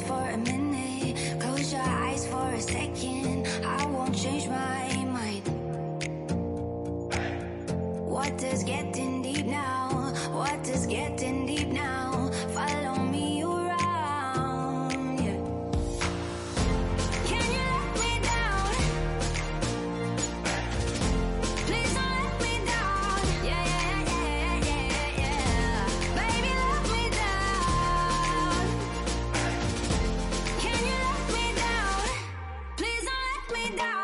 for a minute. Close your eyes for a second. I won't change my mind. What does getting deep now? What does getting deep now? Follow me around, yeah. Can you let me down? Please don't let me down. Yeah, yeah, yeah, yeah, yeah. Baby, let me down. Can you let me down? Please don't let me down.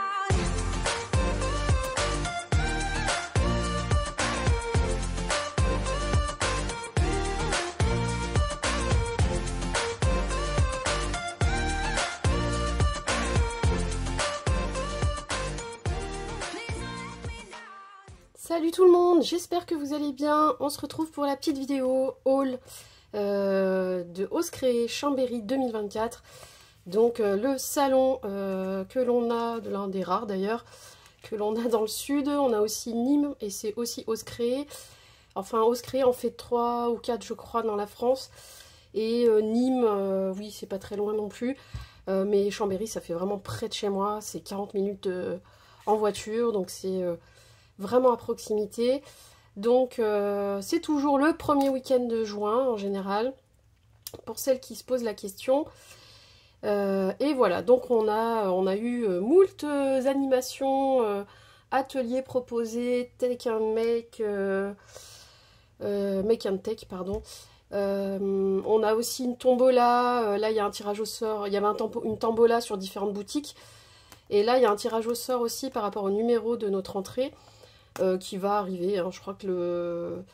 Salut tout le monde, j'espère que vous allez bien. On se retrouve pour la petite vidéo haul de Ose Créer Chambéry 2024. Donc le salon que l'on a, l'un des rares d'ailleurs, que l'on a dans le sud. On a aussi Nîmes et c'est aussi Ose Créer. Enfin Ose Créer en fait 3 ou 4 je crois dans la France. Et Nîmes, oui c'est pas très loin non plus. Mais Chambéry ça fait vraiment près de chez moi, c'est 40 minutes en voiture. Donc c'est... vraiment à proximité. Donc c'est toujours le premier week-end de juin en général, pour celles qui se posent la question. Et voilà, donc on a eu moult animations, ateliers proposés, Take and Make, Make and Take, pardon. On a aussi une tombola, là il y a un tirage au sort, il y avait une tombola sur différentes boutiques. Et là il y a un tirage au sort aussi par rapport au numéro de notre entrée. Qui va arriver, hein, je crois que le...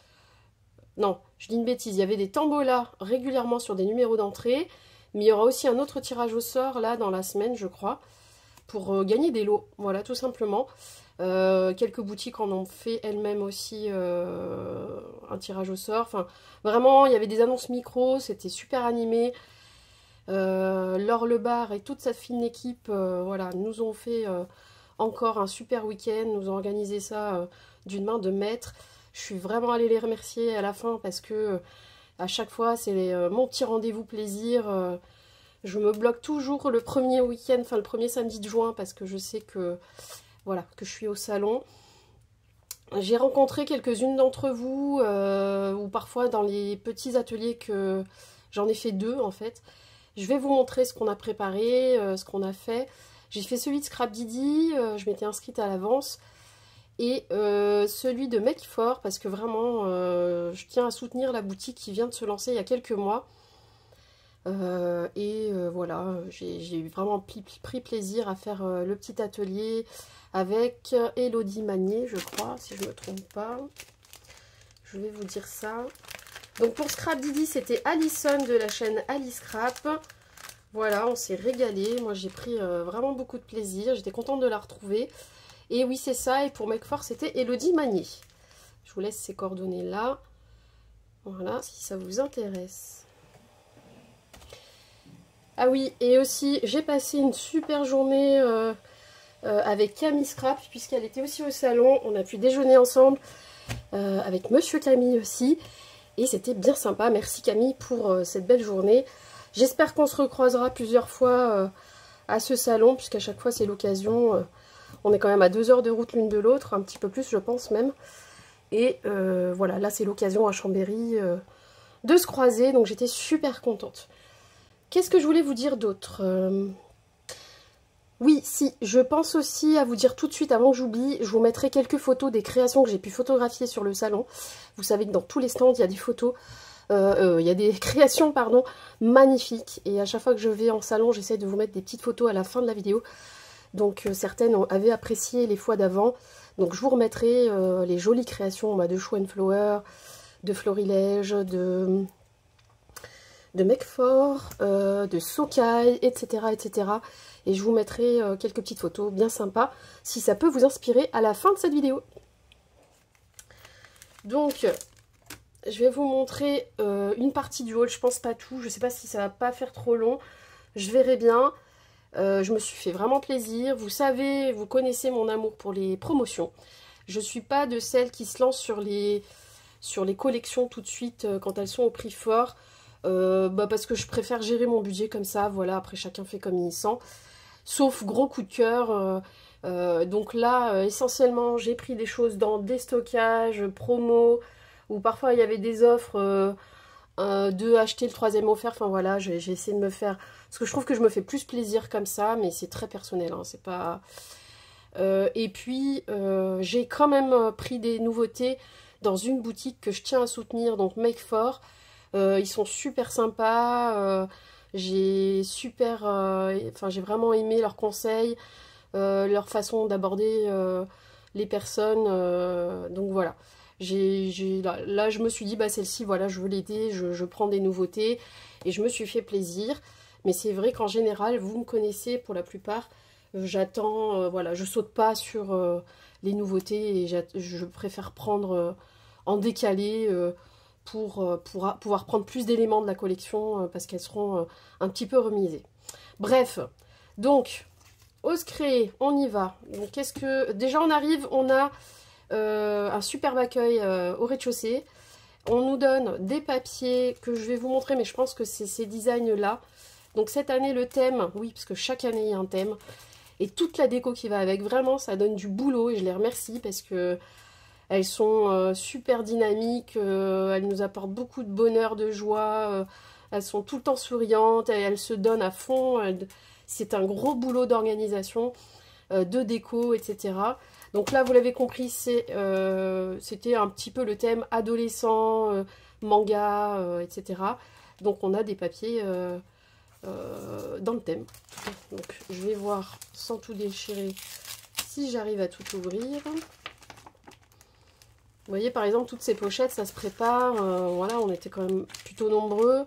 Non, je dis une bêtise, il y avait des tombolas régulièrement sur des numéros d'entrée, mais il y aura aussi un autre tirage au sort, là, dans la semaine, je crois, pour gagner des lots, voilà, tout simplement. Quelques boutiques en ont fait elles-mêmes aussi un tirage au sort, enfin, vraiment, il y avait des annonces micro, c'était super animé. Laure Lebar et toute sa fine équipe, voilà, nous ont fait... encore un super week-end, nous ont organisé ça d'une main de maître. Je suis vraiment allée les remercier à la fin parce que à chaque fois c'est mon petit rendez-vous plaisir. Je me bloque toujours le premier week-end, enfin le premier samedi de juin parce que je sais que voilà que je suis au salon. J'ai rencontré quelques-unes d'entre vous ou parfois dans les petits ateliers que j'en ai fait 2 en fait. Je vais vous montrer ce qu'on a préparé, ce qu'on a fait. J'ai fait celui de Scrap Didi, je m'étais inscrite à l'avance, et celui de Make For, parce que vraiment, je tiens à soutenir la boutique qui vient de se lancer il y a quelques mois. Voilà, j'ai vraiment pris plaisir à faire le petit atelier avec Elodie Magnier, je crois, si je ne me trompe pas. Je vais vous dire ça. Donc pour Scrap Didi, c'était Alison de la chaîne Ali Scrap. Voilà, on s'est régalé. Moi, j'ai pris vraiment beaucoup de plaisir. J'étais contente de la retrouver. Et oui, c'est ça. Et pour Make For, c'était Elodie Magnier. Je vous laisse ces coordonnées là. Voilà, si ça vous intéresse. Ah oui, et aussi, j'ai passé une super journée avec Camille Scrap, puisqu'elle était aussi au salon. On a pu déjeuner ensemble avec Monsieur Camille aussi. Et c'était bien sympa. Merci Camille pour cette belle journée. J'espère qu'on se recroisera plusieurs fois à ce salon, puisqu'à chaque fois c'est l'occasion. On est quand même à 2 heures de route l'une de l'autre, un petit peu plus je pense même. Et voilà, là c'est l'occasion à Chambéry de se croiser, donc j'étais super contente. Qu'est-ce que je voulais vous dire d'autre Oui, si, je pense aussi à vous dire tout de suite, avant que j'oublie, je vous mettrai quelques photos des créations que j'ai pu photographier sur le salon. Vous savez que dans tous les stands, il y a des photos... il y a des créations pardon, magnifiques, et à chaque fois que je vais en salon j'essaie de vous mettre des petites photos à la fin de la vidéo, donc certaines avaient apprécié les fois d'avant, donc je vous remettrai les jolies créations de Show and Flower, de Florilège, de Make For, de Sokai, etc., etc. Et je vous mettrai quelques petites photos bien sympas si ça peut vous inspirer à la fin de cette vidéo. Donc je vais vous montrer une partie du haul, je pense pas tout, je sais pas si ça va pas faire trop long, je verrai bien. Je me suis fait vraiment plaisir, vous savez, vous connaissez mon amour pour les promotions. Je suis pas de celles qui se lancent sur les collections tout de suite quand elles sont au prix fort. Parce que je préfère gérer mon budget comme ça, voilà, après chacun fait comme il sent. Sauf gros coup de cœur. Donc là, essentiellement, j'ai pris des choses dans déstockage, promo, ou parfois il y avait des offres de acheter le troisième offert. Enfin voilà, j'ai essayé de me faire... Parce que je trouve que je me fais plus plaisir comme ça, mais c'est très personnel, hein, c'est pas... et puis, j'ai quand même pris des nouveautés dans une boutique que je tiens à soutenir, donc Make For. Ils sont super sympas, j'ai j'ai vraiment aimé leurs conseils, leur façon d'aborder les personnes, donc voilà. Là, je me suis dit, bah celle-ci, voilà, je veux l'aider, je prends des nouveautés, et je me suis fait plaisir. Mais c'est vrai qu'en général, vous me connaissez pour la plupart, j'attends, voilà, je saute pas sur les nouveautés, et je préfère prendre en décalé, pour pouvoir prendre plus d'éléments de la collection parce qu'elles seront un petit peu remisées. Bref, donc, ose créer, on y va. Donc, déjà, on arrive, on a un superbe accueil au rez-de-chaussée. On nous donne des papiers que je vais vous montrer, mais je pense que c'est ces designs-là. Donc, cette année, le thème, oui, parce que chaque année, il y a un thème. Et toute la déco qui va avec, vraiment, ça donne du boulot et je les remercie parce que elles sont super dynamiques, elles nous apportent beaucoup de bonheur, de joie, elles sont tout le temps souriantes, elles se donnent à fond, c'est un gros boulot d'organisation, de déco, etc. Donc là, vous l'avez compris, c'était un petit peu le thème adolescent, manga, etc. Donc on a des papiers dans le thème. Donc je vais voir, sans tout déchirer, si j'arrive à tout ouvrir. Vous voyez, par exemple, toutes ces pochettes, ça se prépare. Voilà, on était quand même plutôt nombreux.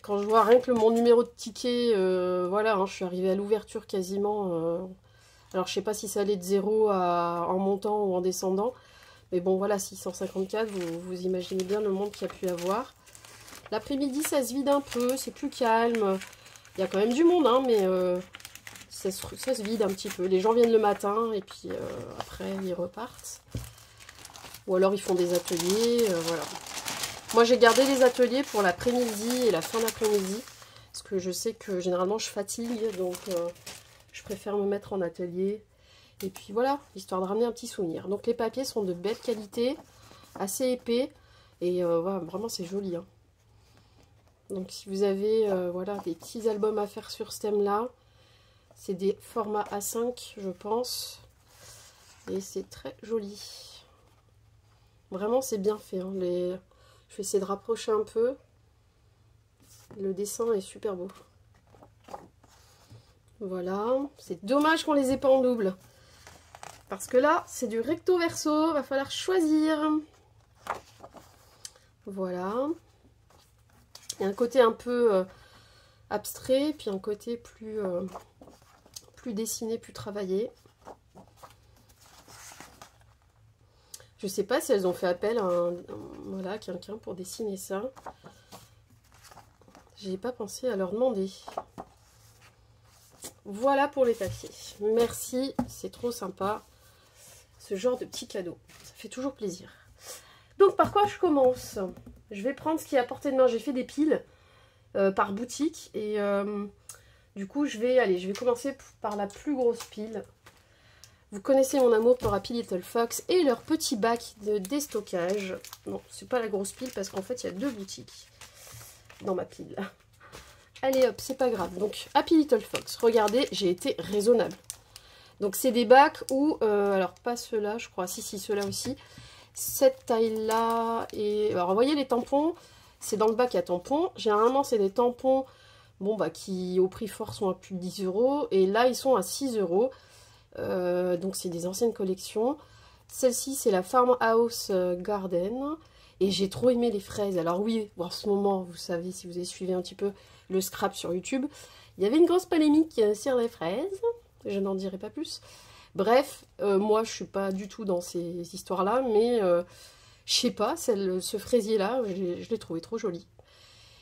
Quand je vois rien que mon numéro de ticket, voilà, hein, je suis arrivée à l'ouverture quasiment. Alors, je sais pas si ça allait de 0 en montant ou en descendant. Mais bon, voilà, 654, vous imaginez bien le monde qu'il y a pu avoir. L'après-midi, ça se vide un peu, c'est plus calme. Il y a quand même du monde, hein, mais... Ça se vide un petit peu. Les gens viennent le matin et puis après ils repartent. Ou alors ils font des ateliers, voilà. Moi j'ai gardé les ateliers pour l'après-midi et la fin d'après-midi. Parce que je sais que généralement je fatigue, donc je préfère me mettre en atelier. Et puis voilà, histoire de ramener un petit souvenir. Donc les papiers sont de belle qualité, assez épais. Et voilà, vraiment c'est joli, hein. Donc si vous avez voilà, des petits albums à faire sur ce thème-là, c'est des formats A5, je pense. Et c'est très joli. Vraiment, c'est bien fait, hein. Je vais essayer de rapprocher un peu. Le dessin est super beau. Voilà. C'est dommage qu'on les ait pas en double. Parce que là, c'est du recto verso. Va falloir choisir. Voilà. Il y a un côté un peu abstrait. Puis un côté plus dessiné, plus travaillé. Je sais pas si elles ont fait appel à voilà, quelqu'un pour dessiner ça. J'ai pas pensé à leur demander. Voilà pour les papiers. Merci, c'est trop sympa. Ce genre de petit cadeau. Ça fait toujours plaisir. Donc par quoi je commence? Je vais prendre ce qui est à portée de main. J'ai fait des piles par boutique. Et du coup, je vais commencer par la plus grosse pile. Vous connaissez mon amour pour Happy Little Fox et leur petit bac de déstockage. Non, c'est pas la grosse pile parce qu'en fait, il y a deux boutiques dans ma pile. Allez hop, c'est pas grave. Donc, Happy Little Fox. Regardez, j'ai été raisonnable. Donc, c'est des bacs où... alors, pas ceux-là, je crois. Si, ceux-là aussi. Cette taille-là. Et alors, vous voyez les tampons. C'est dans le bac à tampons. Généralement, c'est des tampons bon, bah, qui, au prix fort, sont à plus de 10 €. Et là, ils sont à 6 €. Donc c'est des anciennes collections. Celle-ci c'est la Farmhouse Garden et j'ai trop aimé les fraises. Alors oui, en ce moment, vous savez, si vous avez suivi un petit peu le scrap sur YouTube, il y avait une grosse polémique sur les fraises. Je n'en dirai pas plus. Bref, moi je suis pas du tout dans ces histoires là, mais je sais pas, ce fraisier là, je l'ai trouvé trop joli.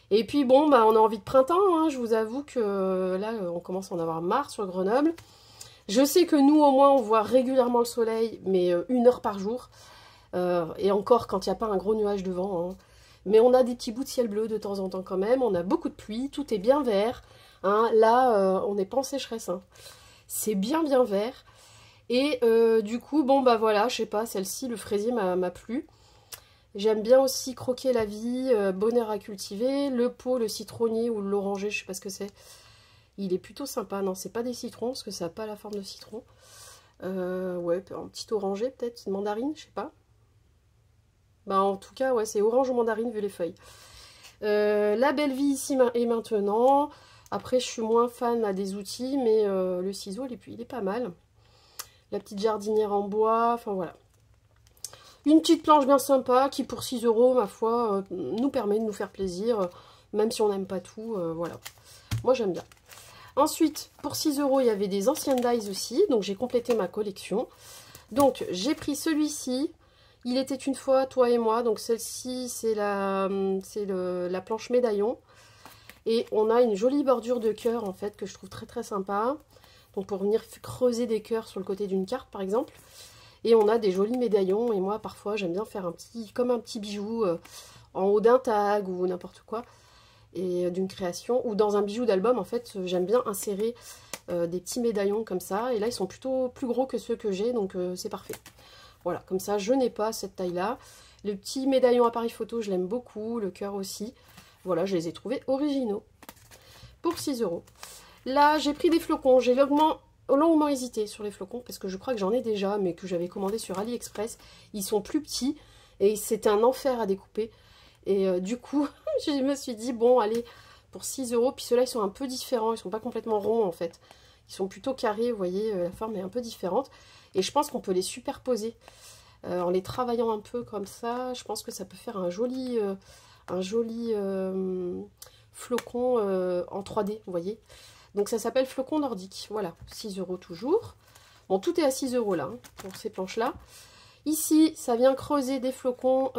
Et puis bon, bah on a envie de printemps, hein. Je vous avoue que là on commence à en avoir marre sur Grenoble. Je sais que nous, au moins, on voit régulièrement le soleil, mais 1 heure par jour. Et encore quand il n'y a pas un gros nuage devant, hein. Mais on a des petits bouts de ciel bleu de temps en temps quand même. On a beaucoup de pluie, tout est bien vert, hein. Là, on n'est pas en sécheresse, hein. C'est bien bien vert. Et du coup, bon bah voilà, je sais pas, celle-ci, le fraisier m'a plu. J'aime bien aussi croquer la vie, bonheur à cultiver. Le pot, le citronnier ou l'oranger, je sais pas ce que c'est. Il est plutôt sympa. Non, c'est pas des citrons, parce que ça n'a pas la forme de citron. Ouais, un petit oranger peut-être, une mandarine, je sais pas. Bah en tout cas, ouais, c'est orange ou mandarine vu les feuilles. La belle vie ici et maintenant. Après, je suis moins fan là, des outils, mais le ciseau, il est pas mal. La petite jardinière en bois, enfin voilà. Une petite planche bien sympa qui pour 6 €, ma foi, nous permet de nous faire plaisir, même si on n'aime pas tout, voilà. Moi j'aime bien. Ensuite, pour 6 €, il y avait des anciennes dies aussi, donc j'ai complété ma collection. Donc j'ai pris celui-ci, il était une fois toi et moi, donc celle-ci c'est la planche médaillon. Et on a une jolie bordure de cœur en fait que je trouve très très sympa. Donc pour venir creuser des cœurs sur le côté d'une carte par exemple. Et on a des jolis médaillons. Et moi parfois j'aime bien faire comme un petit bijou en haut d'un tag ou n'importe quoi. Et d'une création. Ou dans un bijou d'album en fait j'aime bien insérer des petits médaillons comme ça. Et là ils sont plutôt plus gros que ceux que j'ai. Donc c'est parfait. Voilà, comme ça je n'ai pas cette taille là. Le petit médaillon appareil photo je l'aime beaucoup. Le cœur aussi. Voilà, je les ai trouvés originaux. Pour 6 €. Là, j'ai pris des flocons. J'ai longuement hésité sur les flocons parce que je crois que j'en ai déjà, mais que j'avais commandé sur AliExpress. Ils sont plus petits et c'est un enfer à découper. Et du coup, je me suis dit, bon, allez, pour 6 €. Puis ceux-là, ils sont un peu différents. Ils sont pas complètement ronds, en fait. Ils sont plutôt carrés, vous voyez, la forme est un peu différente. Et je pense qu'on peut les superposer. En les travaillant un peu comme ça, je pense que ça peut faire un joli flocon en 3D, vous voyez. Donc ça s'appelle flocon nordique. Voilà, 6 € toujours. Bon, tout est à 6 € là, hein, pour ces planches-là. Ici, ça vient creuser des flocons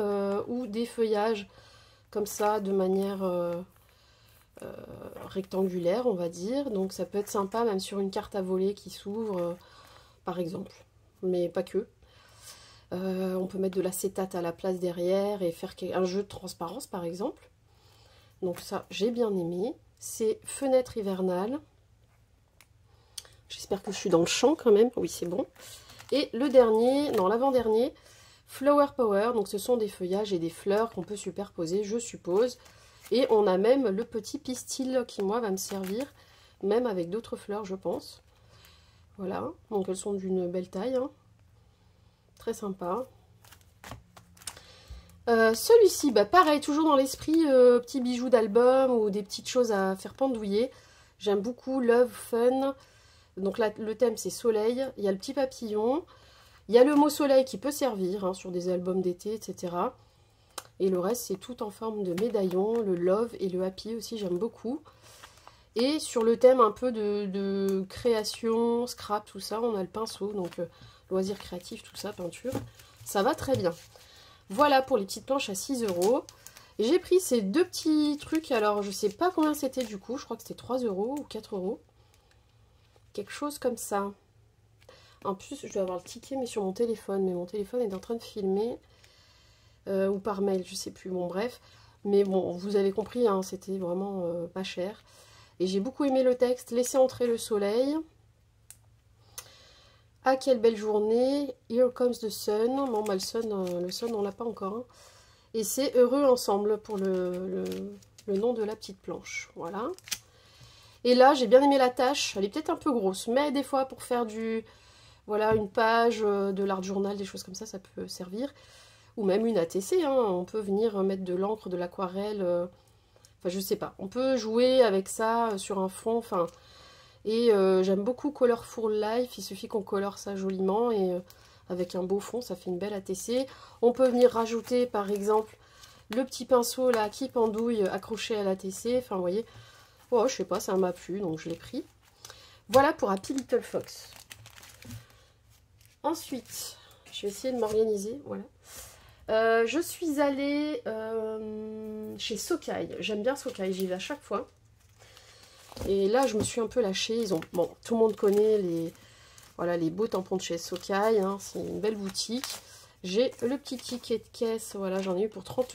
ou des feuillages, comme ça, de manière rectangulaire, on va dire. Donc ça peut être sympa, même sur une carte à voler qui s'ouvre, par exemple. Mais pas que. On peut mettre de l'acétate à la place derrière et faire un jeu de transparence, par exemple. Donc ça, j'ai bien aimé. C'est fenêtre hivernale. J'espère que je suis dans le champ quand même. Oui, c'est bon. Et le dernier, non, l'avant-dernier, Flower Power. Donc ce sont des feuillages et des fleurs qu'on peut superposer, je suppose. Et on a même le petit pistil qui, moi, va me servir, même avec d'autres fleurs, je pense. Voilà. Donc elles sont d'une belle taille, hein. Très sympa. Celui-ci, bah pareil, toujours dans l'esprit petits bijoux d'album ou des petites choses à faire pendouiller. J'aime beaucoup Love Fun. Donc là, le thème c'est soleil. Il y a le petit papillon. Il y a le mot soleil qui peut servir hein, sur des albums d'été, etc. Et le reste, c'est tout en forme de médaillon. Le Love et le Happy aussi, j'aime beaucoup. Et sur le thème un peu de création, scrap, tout ça, on a le pinceau. Donc loisirs créatifs, tout ça, peinture. Ça va très bien. Voilà pour les petites planches à 6 €. J'ai pris ces deux petits trucs. Alors, je sais pas combien c'était du coup. Je crois que c'était 3 € ou 4 €. Quelque chose comme ça. En plus, je dois avoir le ticket, mais sur mon téléphone. Mais mon téléphone est en train de filmer. Ou par mail, je sais plus. Bon, bref. Mais bon, vous avez compris, hein, c'était vraiment pas cher. Et j'ai beaucoup aimé le texte. Laissez entrer le soleil. Ah, quelle belle journée. Here comes the sun. Bon, bah, le sun, on l'a pas encore. Hein. Et c'est heureux ensemble pour le nom de la petite planche. Voilà. Et là, j'ai bien aimé la tâche. Elle est peut-être un peu grosse, mais des fois, pour faire voilà, une page de l'art journal, des choses comme ça, ça peut servir. Ou même une ATC. Hein. On peut venir mettre de l'encre, de l'aquarelle. Enfin, je sais pas. On peut jouer avec ça sur un fond. Enfin. Et j'aime beaucoup Colorful Life, il suffit qu'on colore ça joliment et avec un beau fond, ça fait une belle ATC. On peut venir rajouter par exemple le petit pinceau là qui pendouille accroché à l'ATC, enfin vous voyez, oh, je sais pas, ça m'a plu donc je l'ai pris. Voilà pour Happy Little Fox. Ensuite, je vais essayer de m'organiser, voilà. Je suis allée chez Sokai, j'aime bien Sokai, j'y vais à chaque fois. Et là, je me suis un peu lâchée. Bon, tout le monde connaît les beaux tampons de chez Sokai. Hein, c'est une belle boutique. J'ai le petit ticket de caisse, voilà, j'en ai eu pour 30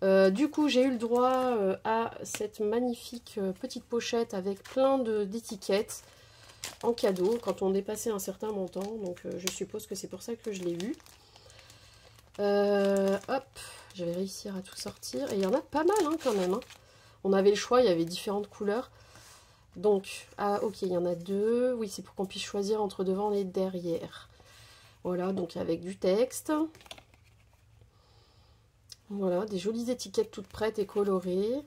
€. Du coup, j'ai eu le droit à cette magnifique petite pochette avec plein d'étiquettes en cadeau quand on dépassait un certain montant. Donc, je suppose que c'est pour ça que je l'ai vu. Hop, je vais réussir à tout sortir. Et il y en a pas mal hein, quand même. Hein. On avait le choix, il y avait différentes couleurs. Donc, ah ok, il y en a 2. Oui, c'est pour qu'on puisse choisir entre devant et derrière. Voilà, donc avec du texte. Voilà, des jolies étiquettes toutes prêtes et colorées.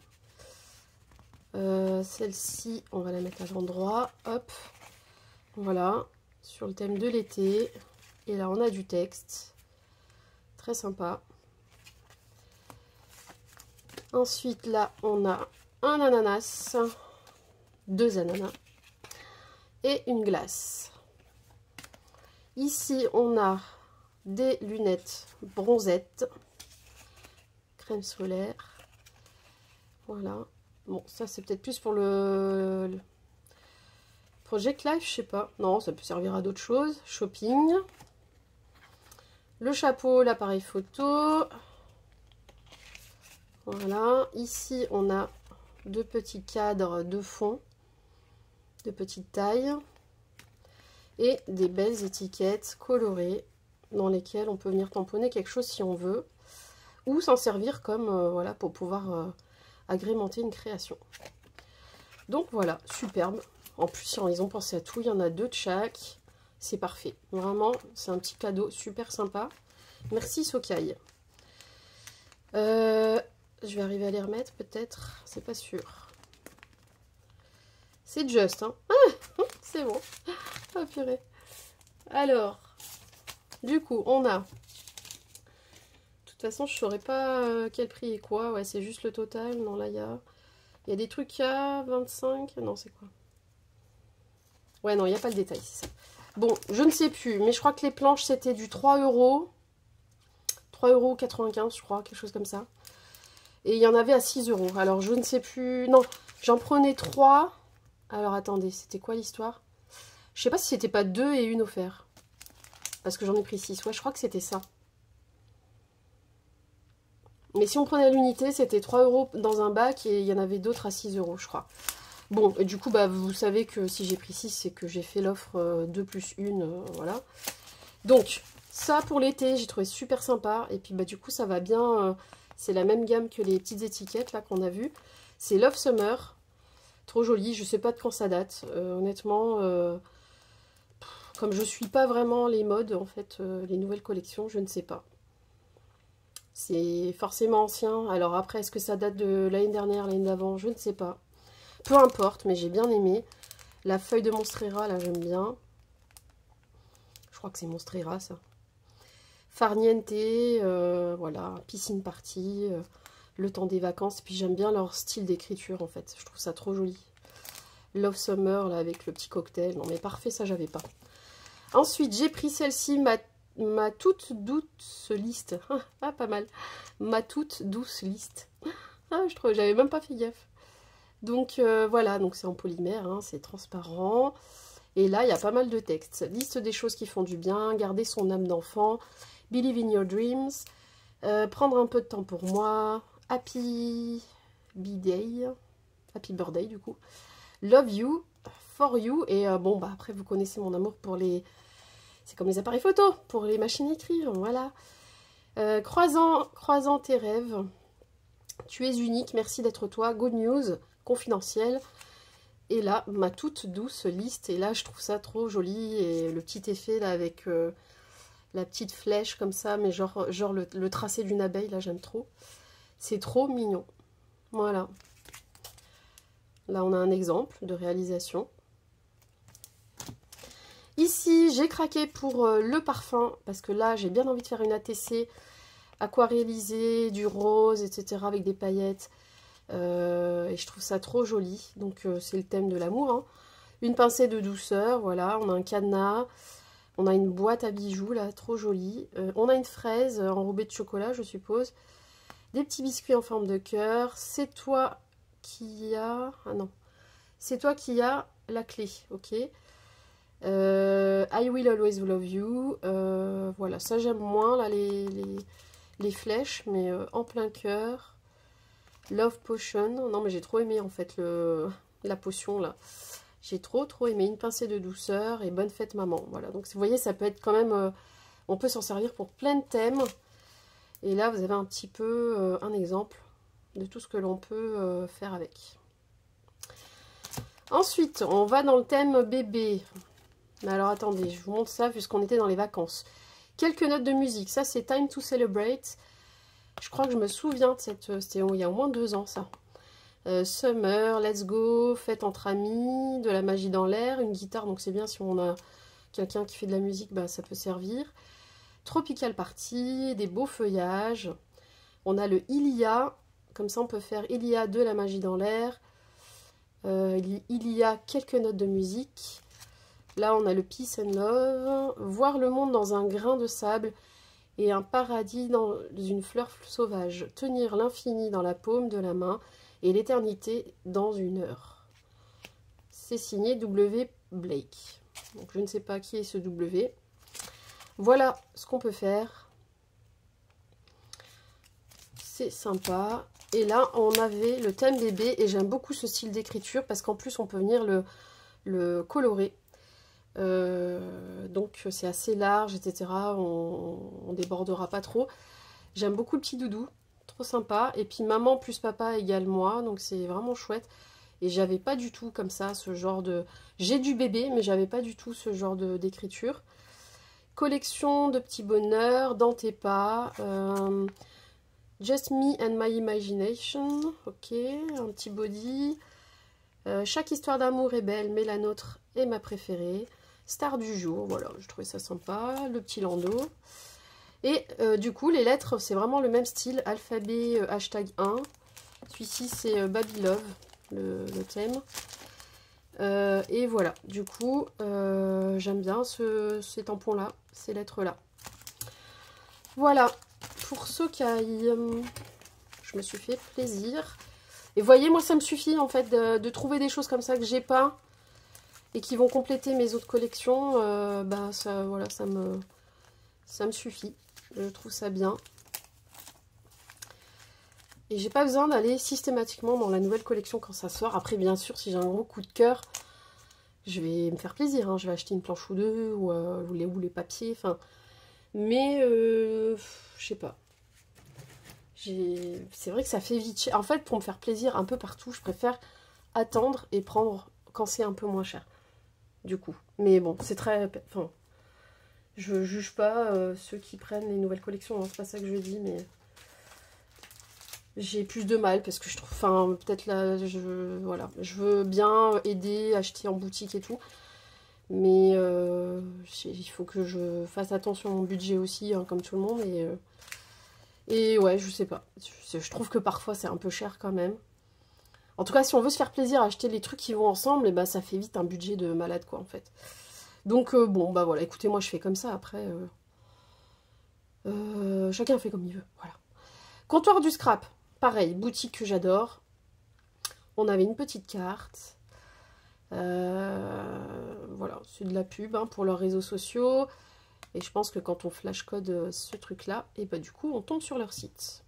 Celle-ci, on va la mettre à l'endroit. Hop, voilà, sur le thème de l'été. Et là, on a du texte. Très sympa. Ensuite, là, on a un ananas, 2 ananas et une glace. Ici, on a des lunettes bronzettes, crème solaire. Voilà. Bon, ça, c'est peut-être plus pour le Project Life, je sais pas. Non, ça peut servir à d'autres choses. Shopping. Le chapeau, l'appareil photo. Voilà. Ici, on a 2 petits cadres de fond de petite taille. Et des belles étiquettes colorées dans lesquelles on peut venir tamponner quelque chose si on veut. Ou s'en servir comme, voilà, pour pouvoir agrémenter une création. Donc voilà, superbe. En plus, ils ont pensé à tout. Il y en a 2 de chaque. C'est parfait. Vraiment, c'est un petit cadeau super sympa. Merci Sokai. Je vais arriver à les remettre peut-être. C'est pas sûr. C'est juste, hein. Ah, c'est bon. Oh purée. Alors, du coup, on a... De toute façon, je ne saurais pas quel prix est quoi. Ouais, c'est juste le total. Non, là, il y a des trucs à 25. Non, c'est quoi? Ouais, non, il n'y a pas le détail, c'est ça. Bon, je ne sais plus, mais je crois que les planches, c'était du 3 €. 3,95 €, je crois, quelque chose comme ça. Et il y en avait à 6 €. Alors, je ne sais plus... Non, j'en prenais 3. Alors, attendez, c'était quoi l'histoire? Je sais pas si c'était pas 2 et une offerte. Parce que j'en ai pris 6. Ouais, je crois que c'était ça. Mais si on prenait l'unité, c'était 3 € dans un bac et il y en avait d'autres à 6 €, je crois. Bon, et du coup, bah, vous savez que si j'ai pris 6, c'est que j'ai fait l'offre 2 plus 1, voilà. Donc, ça pour l'été, j'ai trouvé super sympa. Et puis, bah, du coup, ça va bien. C'est la même gamme que les petites étiquettes là qu'on a vues. C'est Love Summer. Trop joli. Je sais pas de quand ça date. Honnêtement, comme je suis pas vraiment les modes, en fait, les nouvelles collections, je ne sais pas. C'est forcément ancien. Alors après, est-ce que ça date de l'année dernière, l'année d'avant? Je ne sais pas. Peu importe, mais j'ai bien aimé. La feuille de Monstera, là, j'aime bien. Je crois que c'est Monstera, ça. Farniente, voilà, piscine party, le temps des vacances. Et puis j'aime bien leur style d'écriture, en fait. Je trouve ça trop joli. Love Summer, là, avec le petit cocktail. Non, mais parfait, ça, j'avais pas. Ensuite, j'ai pris celle-ci, ma toute douce liste. Ah, pas mal. Ma toute douce liste. Ah, je trouve, j'avais même pas fait gaffe. Donc voilà, donc c'est en polymère, hein, c'est transparent. Et là, il y a pas mal de textes. Liste des choses qui font du bien, garder son âme d'enfant, believe in your dreams, prendre un peu de temps pour moi, happy birthday du coup, love you, for you. Et bon, bah après, vous connaissez mon amour pour les... C'est comme les appareils photo, pour les machines à écrire, voilà. Croisant tes rêves, tu es unique, merci d'être toi, good news, confidentiel. Et là, ma toute douce liste. Et là, je trouve ça trop joli. Et le petit effet là avec la petite flèche comme ça, mais genre le tracé d'une abeille, là, j'aime trop. C'est trop mignon. Voilà. Là, on a un exemple de réalisation. Ici, j'ai craqué pour le parfum. Parce que là, j'ai bien envie de faire une ATC aquarellisée, du rose, etc. avec des paillettes. Et je trouve ça trop joli. Donc c'est le thème de l'amour, hein. Une pincée de douceur, voilà. On a un cadenas, on a une boîte à bijoux là, trop jolie. On a une fraise enrobée de chocolat, je suppose. Des petits biscuits en forme de cœur. C'est toi qui a... Ah non. C'est toi qui a la clé, ok. I Will Always Love You. Voilà, ça j'aime moins, là, les flèches, mais en plein cœur. Love Potion. Non, mais j'ai trop aimé, en fait, la potion, là. J'ai trop aimé. Une pincée de douceur et bonne fête, maman. Voilà, donc vous voyez, ça peut être quand même... on peut s'en servir pour plein de thèmes. Et là, vous avez un petit peu un exemple de tout ce que l'on peut faire avec. Ensuite, on va dans le thème bébé. Mais alors, attendez, je vous montre ça puisqu'on était dans les vacances. Quelques notes de musique. Ça, c'est Time to Celebrate. Je crois que je me souviens de cette... C'était il y a au moins 2 ans, ça. Summer, Let's Go, Fête entre amis, de la magie dans l'air, une guitare. Donc, c'est bien si on a quelqu'un qui fait de la musique, bah, ça peut servir. Tropical Party, des beaux feuillages. On a le Il y a, comme ça on peut faire Il y a de la magie dans l'air. Il y a quelques notes de musique. Là on a le Peace and Love. Voir le monde dans un grain de sable et un paradis dans une fleur sauvage. Tenir l'infini dans la paume de la main et l'éternité dans une heure. C'est signé W. Blake. Donc je ne sais pas qui est ce W. Voilà ce qu'on peut faire. C'est sympa. Et là, on avait le thème bébé. Et j'aime beaucoup ce style d'écriture parce qu'en plus, on peut venir le colorer. Donc, c'est assez large, etc. On débordera pas trop. J'aime beaucoup le petit doudou. Trop sympa. Et puis, maman plus papa égale moi. Donc, c'est vraiment chouette. Et j'avais pas du tout comme ça ce genre de... J'ai du bébé, mais j'avais pas du tout ce genre d'écriture. Collection de petits bonheurs, dans tes pas, Just Me and My Imagination, ok, un petit body, chaque histoire d'amour est belle, mais la nôtre est ma préférée, star du jour, voilà, je trouvais ça sympa, le petit landau, et du coup, les lettres, c'est vraiment le même style, alphabet hashtag 1, celui-ci c'est Baby Love, le thème. Et voilà, du coup, j'aime bien ces tampons-là, ces lettres-là. Voilà, pour ceux qui aillent, je me suis fait plaisir. Et vous voyez, moi, ça me suffit, en fait, de trouver des choses comme ça que j'ai pas et qui vont compléter mes autres collections. Bah, ça, voilà, ça me suffit. Je trouve ça bien. Et j'ai pas besoin d'aller systématiquement dans la nouvelle collection quand ça sort. Après, bien sûr, si j'ai un gros coup de cœur, je vais me faire plaisir. Hein. Je vais acheter une planche ou deux, ou les papiers. Enfin, mais, je sais pas. C'est vrai que ça fait vite cher. En fait, pour me faire plaisir un peu partout, je préfère attendre et prendre quand c'est un peu moins cher. Du coup. Mais bon, c'est très... Enfin, je juge pas ceux qui prennent les nouvelles collections. Hein. C'est pas ça que je dis, mais... J'ai plus de mal parce que je trouve, enfin peut-être là, voilà, je veux bien aider, acheter en boutique et tout, mais il faut que je fasse attention à mon budget aussi, hein, comme tout le monde, et ouais, je sais pas, je trouve que parfois c'est un peu cher quand même. En tout cas, si on veut se faire plaisir à acheter les trucs qui vont ensemble, et bah ça fait vite un budget de malade quoi en fait. Donc bon, bah voilà, écoutez, moi je fais comme ça, après, chacun fait comme il veut, voilà. Comptoir du scrap. Pareil, boutique que j'adore. On avait une petite carte. Voilà, c'est de la pub hein, pour leurs réseaux sociaux. Et je pense que quand on flashcode ce truc-là, et bah du coup, on tombe sur leur site.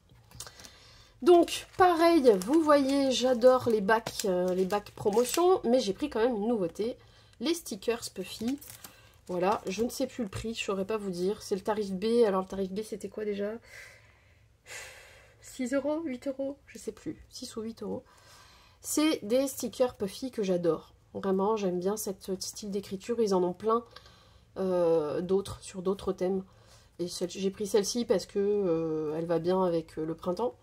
Donc, pareil, vous voyez, j'adore les bacs promotion, mais j'ai pris quand même une nouveauté. Les stickers Puffy. Voilà, je ne sais plus le prix, je ne saurais pas vous dire. C'est le tarif B. Alors, le tarif B, c'était quoi déjà ? 6 €, 8 €, je sais plus, 6 ou 8 €. C'est des stickers Puffy que j'adore. Vraiment, j'aime bien ce style d'écriture. Ils en ont plein d'autres, sur d'autres thèmes. Et j'ai pris celle-ci parce que elle va bien avec le printemps.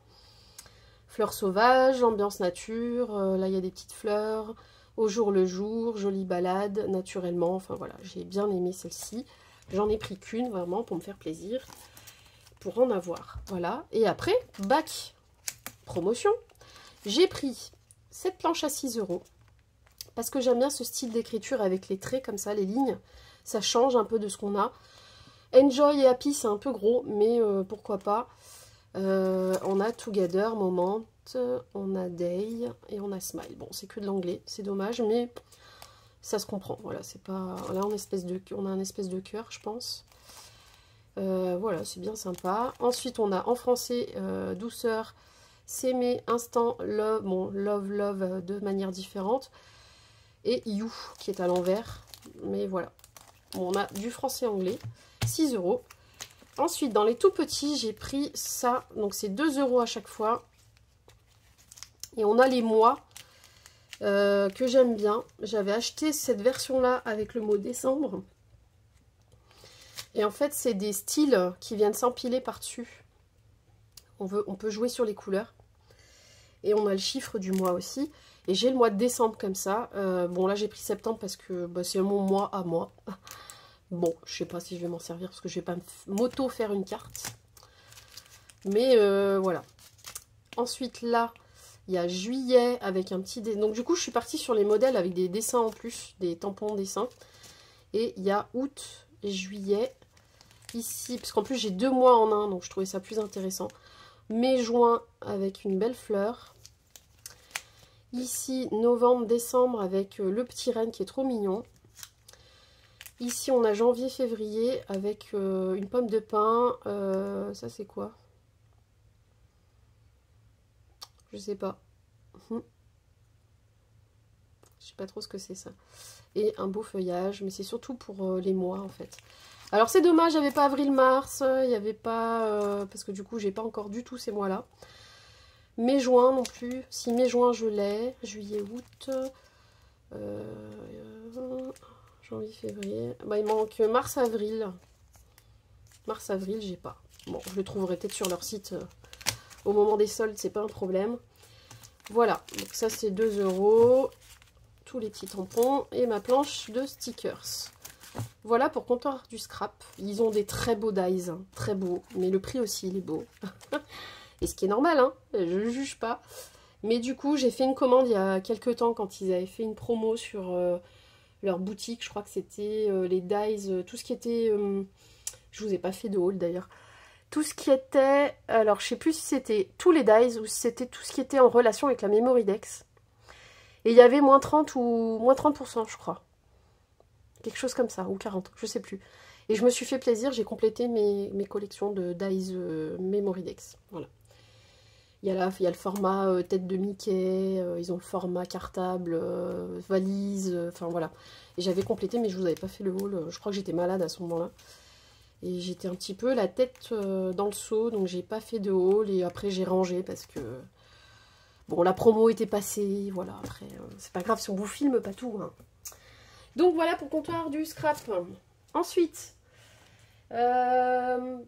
Fleurs sauvages, ambiance nature. Là, il y a des petites fleurs. Au jour le jour, jolie balade, naturellement. Enfin, voilà, j'ai bien aimé celle-ci. J'en ai pris qu'une, vraiment, pour me faire plaisir. Pour en avoir, voilà. Et après, bac promotion, j'ai pris cette planche à 6 € parce que j'aime bien ce style d'écriture avec les traits comme ça, les lignes, ça change un peu de ce qu'on a. Enjoy et Happy, c'est un peu gros, mais pourquoi pas. On a Together, Moment, on a Day et on a Smile. Bon, c'est que de l'anglais, c'est dommage, mais ça se comprend. Voilà, c'est pas... Là, on a un espèce de cœur, je pense. Voilà, c'est bien sympa. Ensuite, on a en français douceur, s'aimer, instant, love. Bon, love de manière différente. Et you, qui est à l'envers. Mais voilà. Bon, on a du français-anglais. 6 €. Ensuite, dans les tout petits, j'ai pris ça. Donc, c'est 2 € à chaque fois. Et on a les mois que j'aime bien. J'avais acheté cette version-là avec le mot décembre. Et en fait, c'est des styles qui viennent s'empiler par-dessus. On peut jouer sur les couleurs. Et on a le chiffre du mois aussi. Et j'ai le mois de décembre comme ça. Bon, là, j'ai pris septembre parce que bah, c'est mon mois à moi. Bon, je sais pas si je vais m'en servir parce que je vais pas m'auto-faire une carte. Mais voilà. Ensuite, là, il y a juillet avec un petit... Donc, du coup, je suis partie sur les modèles avec des dessins en plus. Des tampons dessins. Et il y a août et juillet. Ici, parce qu'en plus, j'ai 2 mois en un. Donc, je trouvais ça plus intéressant. Mai, juin avec une belle fleur. Ici, novembre, décembre avec le petit renne qui est trop mignon. Ici, on a janvier, février avec une pomme de pin. Ça, c'est quoi? Je sais pas. Je sais pas trop ce que c'est ça. Et un beau feuillage, mais c'est surtout pour les mois en fait. Alors c'est dommage, il n'y avait pas avril-mars, il n'y avait pas... parce que du coup, j'ai pas encore du tout ces mois-là. Mai-juin non plus. Si mai-juin, je l'ai. Juillet-août. Janvier-février. Bah, il manque mars-avril. Mars-avril, j'ai pas. Bon, je le trouverai peut-être sur leur site au moment des soldes, c'est pas un problème. Voilà, donc ça c'est 2 €. Tous les petits tampons et ma planche de stickers. Voilà pour Comptoir du Scrap. Ils ont des très beaux dies, hein, très beaux. Mais le prix aussi, il est beau. Et ce qui est normal, hein, je ne juge pas. Mais du coup, j'ai fait une commande il y a quelques temps quand ils avaient fait une promo sur leur boutique. Je crois que c'était les dies, tout ce qui était... je vous ai pas fait de haul d'ailleurs. Tout ce qui était... Alors, je sais plus si c'était tous les dies ou si c'était tout ce qui était en relation avec la Memoridex. Et il y avait moins 30 ou moins 30%, je crois. Quelque chose comme ça, ou 40, je sais plus. Et je me suis fait plaisir, j'ai complété mes collections de dies Memoridex. Voilà. Il y a le format tête de Mickey, ils ont le format cartable, valise, enfin voilà. Et j'avais complété, mais je vous avais pas fait le haul. Je crois que j'étais malade à ce moment-là. Et j'étais un petit peu la tête dans le seau, donc j'ai pas fait de haul. Et après, j'ai rangé parce que... Bon, la promo était passée, voilà. Après, c'est pas grave si on vous filme pas tout, hein. Donc voilà pour Comptoir du Scrap. Ensuite, je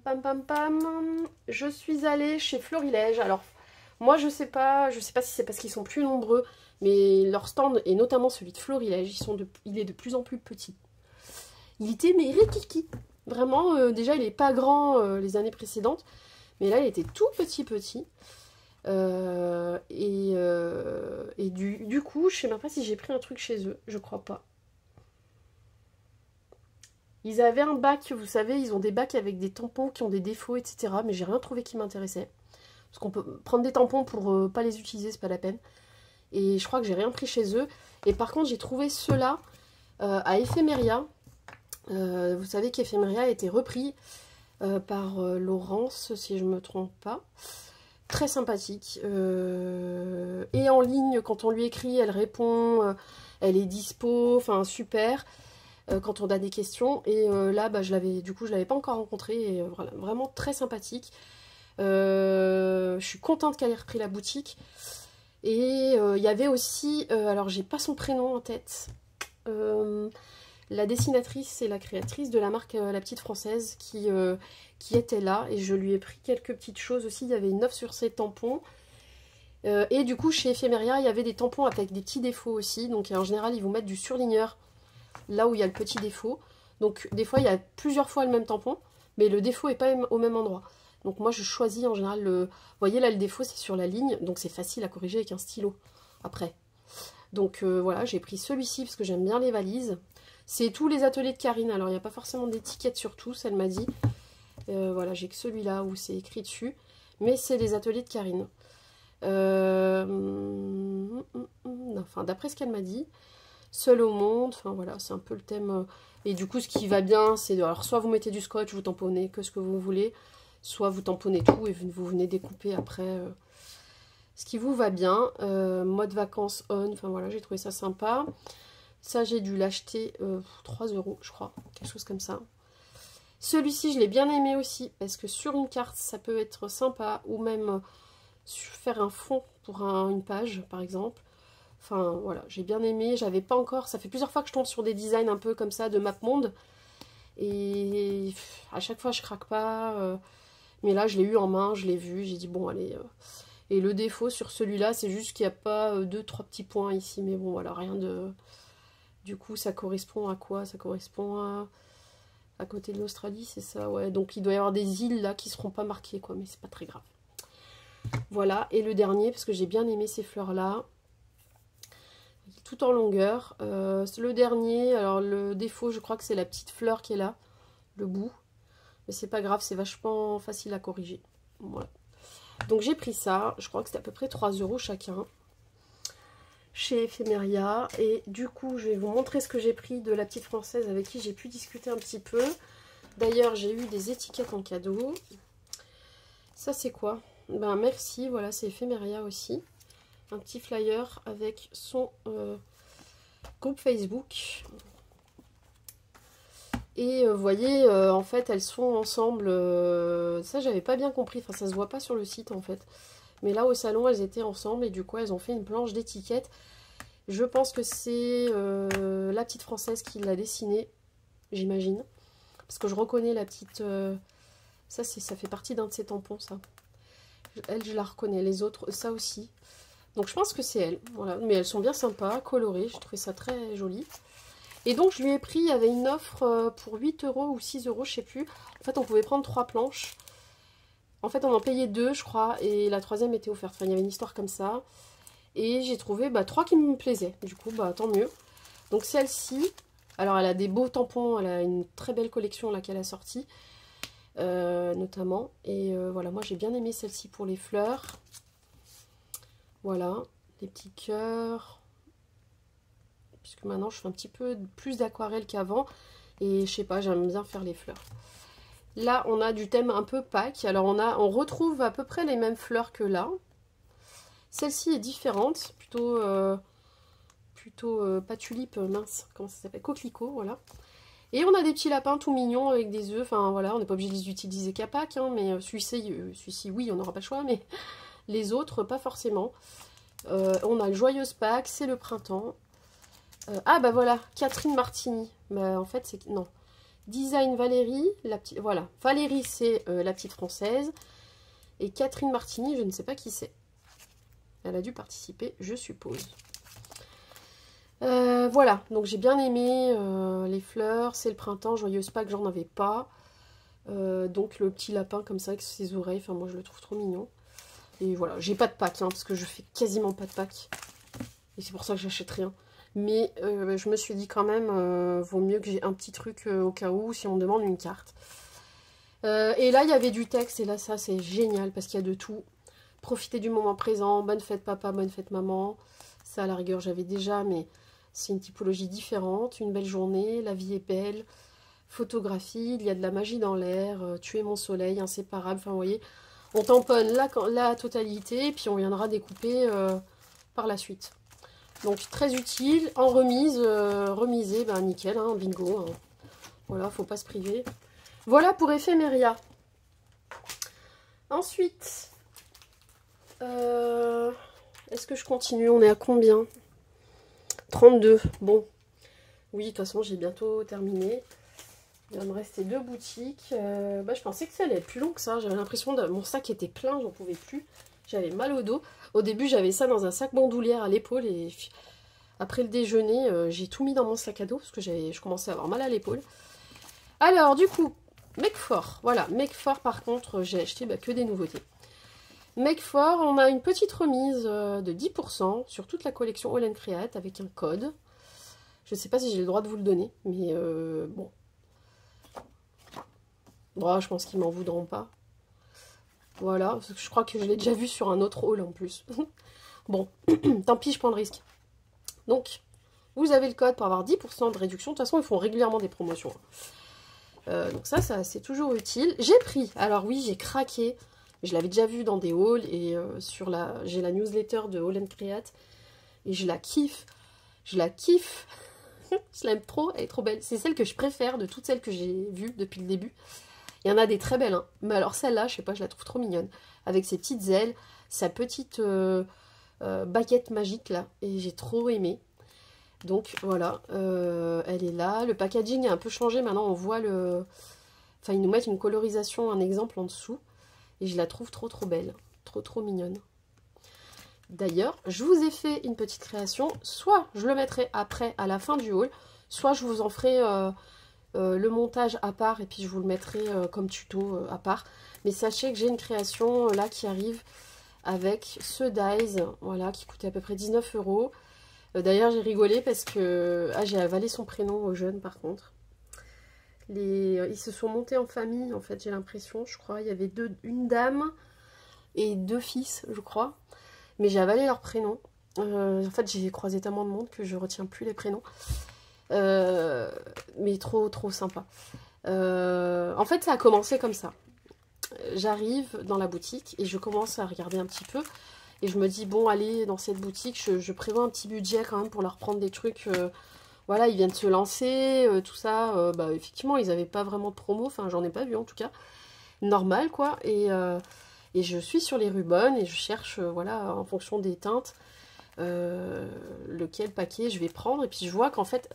suis allée chez Florilège. Alors, moi je sais pas si c'est parce qu'ils sont plus nombreux, mais leur stand, et notamment celui de Florilège, il est de plus en plus petit. Il était mais rikiki. Vraiment, déjà il est pas grand les années précédentes, mais là il était tout petit. Et du coup, je sais même pas si j'ai pris un truc chez eux, je crois pas. Ils avaient un bac, vous savez, ils ont des bacs avec des tampons qui ont des défauts, etc. Mais j'ai rien trouvé qui m'intéressait. Parce qu'on peut prendre des tampons pour pas les utiliser, c'est pas la peine. Et je crois que j'ai rien pris chez eux. Et par contre, j'ai trouvé ceux-là à Ephemeria. Vous savez qu'Ephemeria a été repris par Laurence, si je me trompe pas. Très sympathique. Et en ligne, quand on lui écrit, elle répond. Elle est dispo, enfin super. Quand on a des questions, et là bah, je l'avais pas encore rencontré, et voilà, vraiment très sympathique. Je suis contente qu'elle ait repris la boutique. Et il y avait aussi, alors j'ai pas son prénom en tête, la dessinatrice et la créatrice de la marque La Petite Française qui était là, et je lui ai pris quelques petites choses aussi. Il y avait une offre sur ses tampons. Et du coup chez Ephemeria il y avait des tampons avec des petits défauts aussi, donc en général ils vous mettent du surligneur là où il y a le petit défaut. Donc des fois il y a plusieurs fois le même tampon, mais le défaut n'est pas au même endroit. Donc moi je choisis en général le... Vous voyez là le défaut c'est sur la ligne, donc c'est facile à corriger avec un stylo après. Donc voilà, j'ai pris celui-ci parce que j'aime bien les valises. C'est tous les ateliers de Karine, alors il n'y a pas forcément d'étiquette sur tous, elle m'a dit. Voilà, j'ai que celui-là où c'est écrit dessus, mais c'est les ateliers de Karine. Enfin d'après ce qu'elle m'a dit. seul au monde. Enfin voilà, c'est un peu le thème. Et du coup, ce qui va bien, c'est alors soit vous mettez du scotch, vous tamponnez que ce que vous voulez, soit vous tamponnez tout et vous venez découper après ce qui vous va bien. Mode vacances on, enfin voilà, j'ai trouvé ça sympa. Ça, j'ai dû l'acheter 3 € je crois, quelque chose comme ça. Celui-ci, je l'ai bien aimé aussi, parce que sur une carte, ça peut être sympa, ou même faire un fond pour une page, par exemple. Enfin, voilà, j'ai bien aimé. J'avais pas encore... Ça fait plusieurs fois que je tombe sur des designs un peu comme ça, de MapMonde. Et à chaque fois, je craque pas. Mais là, je l'ai eu en main, je l'ai vu. J'ai dit, bon, allez... Et le défaut sur celui-là, c'est juste qu'il n'y a pas 2-3 petits points ici. Mais bon, voilà, rien de... Du coup, ça correspond à quoi? Ça correspond à côté de l'Australie, c'est ça, ouais. Donc, il doit y avoir des îles, là, qui ne seront pas marquées, quoi. Mais c'est pas très grave. Voilà. Et le dernier, parce que j'ai bien aimé ces fleurs-là. Tout en longueur. C'est le dernier. Alors, le défaut, je crois que c'est la petite fleur qui est là. Le bout. Mais c'est pas grave, c'est vachement facile à corriger. Voilà. Donc, j'ai pris ça. Je crois que c'était à peu près 3 € chacun. Chez Ephemeria. Et du coup, je vais vous montrer ce que j'ai pris de la petite française avec qui j'ai pu discuter un petit peu. D'ailleurs, j'ai eu des étiquettes en cadeau. Ça, c'est quoi? Ben, merci. Voilà, c'est Ephemeria aussi. Un petit flyer avec son groupe Facebook. Et vous voyez, en fait, elles sont ensemble. Ça, j'avais pas bien compris. Enfin, ça se voit pas sur le site, en fait. Mais là, au salon, elles étaient ensemble. Et du coup, elles ont fait une planche d'étiquettes. Je pense que c'est la petite française qui l'a dessinée, j'imagine. Parce que je reconnais la petite... ça fait partie d'un de ses tampons, ça. Elle, je la reconnais. Les autres, ça aussi. Donc, je pense que c'est elle. Voilà. Mais elles sont bien sympas, colorées. J'ai trouvé ça très joli. Et donc, je lui ai pris, il y avait une offre pour 8 € ou 6 €, je sais plus. En fait, on pouvait prendre 3 planches. En fait, on en payait 2, je crois. Et la troisième était offerte. Enfin, il y avait une histoire comme ça. Et j'ai trouvé 3 qui me plaisaient. Du coup, tant mieux. Donc celle-ci, alors elle a des beaux tampons. Elle a une très belle collection là qu'elle a sortie. Notamment. Et voilà, moi j'ai bien aimé celle-ci pour les fleurs. Voilà, les petits cœurs. Puisque maintenant je fais un petit peu plus d'aquarelle qu'avant. Et je sais pas, j'aime bien faire les fleurs. Là, on a du thème un peu Pâques. Alors on retrouve à peu près les mêmes fleurs que là. Celle-ci est différente, plutôt pas tulipe, mince, comment ça s'appelle, coquelicot, voilà. Et on a des petits lapins tout mignons avec des œufs, enfin voilà, on n'est pas obligé de les utiliser qu'à Pâques, hein, mais celui-ci, oui, on n'aura pas le choix, mais les autres, pas forcément. On a le Joyeuse Pâques, c'est le printemps. Ah bah voilà, Catherine Martini, bah en fait c'est, non. Design Valérie, voilà, Valérie c'est la petite française, et Catherine Martini, je ne sais pas qui c'est. Elle a dû participer, je suppose. Voilà, donc j'ai bien aimé les fleurs, c'est le printemps, Joyeuse Pâques, j'en avais pas. Donc le petit lapin comme ça avec ses oreilles, enfin moi je le trouve trop mignon. Et voilà, j'ai pas de Pâques, hein, parce que je fais quasiment pas de Pâques. Et c'est pour ça que j'achète rien. Mais je me suis dit quand même, vaut mieux que j'ai un petit truc au cas où, si on me demande une carte. Et là il y avait du texte, et là ça c'est génial, parce qu'il y a de tout. Profitez du moment présent, bonne fête papa, bonne fête maman. Ça à la rigueur j'avais déjà, mais c'est une typologie différente. Une belle journée, la vie est belle. Photographie, il y a de la magie dans l'air. Tu es mon soleil, inséparable. Enfin vous voyez, on tamponne la totalité et puis on viendra découper par la suite. Donc très utile, en remise, remisé, ben nickel, hein, bingo. Hein. Voilà, faut pas se priver. Voilà pour Ephemeria. Ensuite... est-ce que je continue? On est à combien? 32. Bon. Oui, de toute façon, j'ai bientôt terminé. Il va me rester 2 boutiques. Je pensais que ça allait être plus long que ça. J'avais l'impression que mon sac était plein, j'en pouvais plus. J'avais mal au dos. Au début, j'avais ça dans un sac bandoulière à l'épaule. Et après le déjeuner, j'ai tout mis dans mon sac à dos parce que je commençais à avoir mal à l'épaule. Alors, du coup, Make4. Voilà, Make4, par contre, j'ai acheté que des nouveautés. Make4, on a une petite remise de 10% sur toute la collection All & Create avec un code. Je ne sais pas si j'ai le droit de vous le donner, mais bon. Bon, je pense qu'ils m'en voudront pas. Voilà, parce que je crois que je l'ai déjà vu sur un autre haul en plus. Bon, tant pis, je prends le risque. Donc, vous avez le code pour avoir 10% de réduction. De toute façon, ils font régulièrement des promotions. Donc ça c'est toujours utile. J'ai pris, alors oui, j'ai craqué. Je l'avais déjà vu dans des hauls et j'ai la newsletter de Haul & Create et je la kiffe. Je la kiffe. Je l'aime trop, elle est trop belle. C'est celle que je préfère de toutes celles que j'ai vues depuis le début. Il y en a des très belles, hein. Mais alors celle-là, je sais pas, je la trouve trop mignonne. Avec ses petites ailes, sa petite baguette magique là. Et j'ai trop aimé. Donc voilà, elle est là. Le packaging a un peu changé. Maintenant, on voit le... Enfin, ils nous mettent une colorisation, un exemple en dessous. Et je la trouve trop trop belle. Trop trop mignonne. D'ailleurs, je vous ai fait une petite création. Soit je le mettrai après, à la fin du haul. Soit je vous en ferai le montage à part. Et puis je vous le mettrai comme tuto à part. Mais sachez que j'ai une création là qui arrive avec ce dies. Voilà, qui coûtait à peu près 19 €. D'ailleurs, j'ai rigolé parce que... Ah, j'ai avalé son prénom au jeune par contre. Ils se sont montés en famille, en fait, j'ai l'impression, je crois. Il y avait une dame et 2 fils, je crois. Mais j'ai avalé leur prénom. En fait, j'ai croisé tellement de monde que je retiens plus les prénoms. Mais trop, trop sympa. En fait, ça a commencé comme ça. J'arrive dans la boutique et je commence à regarder un petit peu. Et je me dis, bon, allez, dans cette boutique, je prévois un petit budget quand même pour leur prendre des trucs... Voilà, ils viennent de se lancer, tout ça. Bah, effectivement, ils n'avaient pas vraiment de promo. Enfin, j'en ai pas vu en tout cas. Normal, quoi. Et je suis sur les Rubonnes et je cherche, voilà, en fonction des teintes, lequel paquet je vais prendre. Et puis je vois qu'en fait,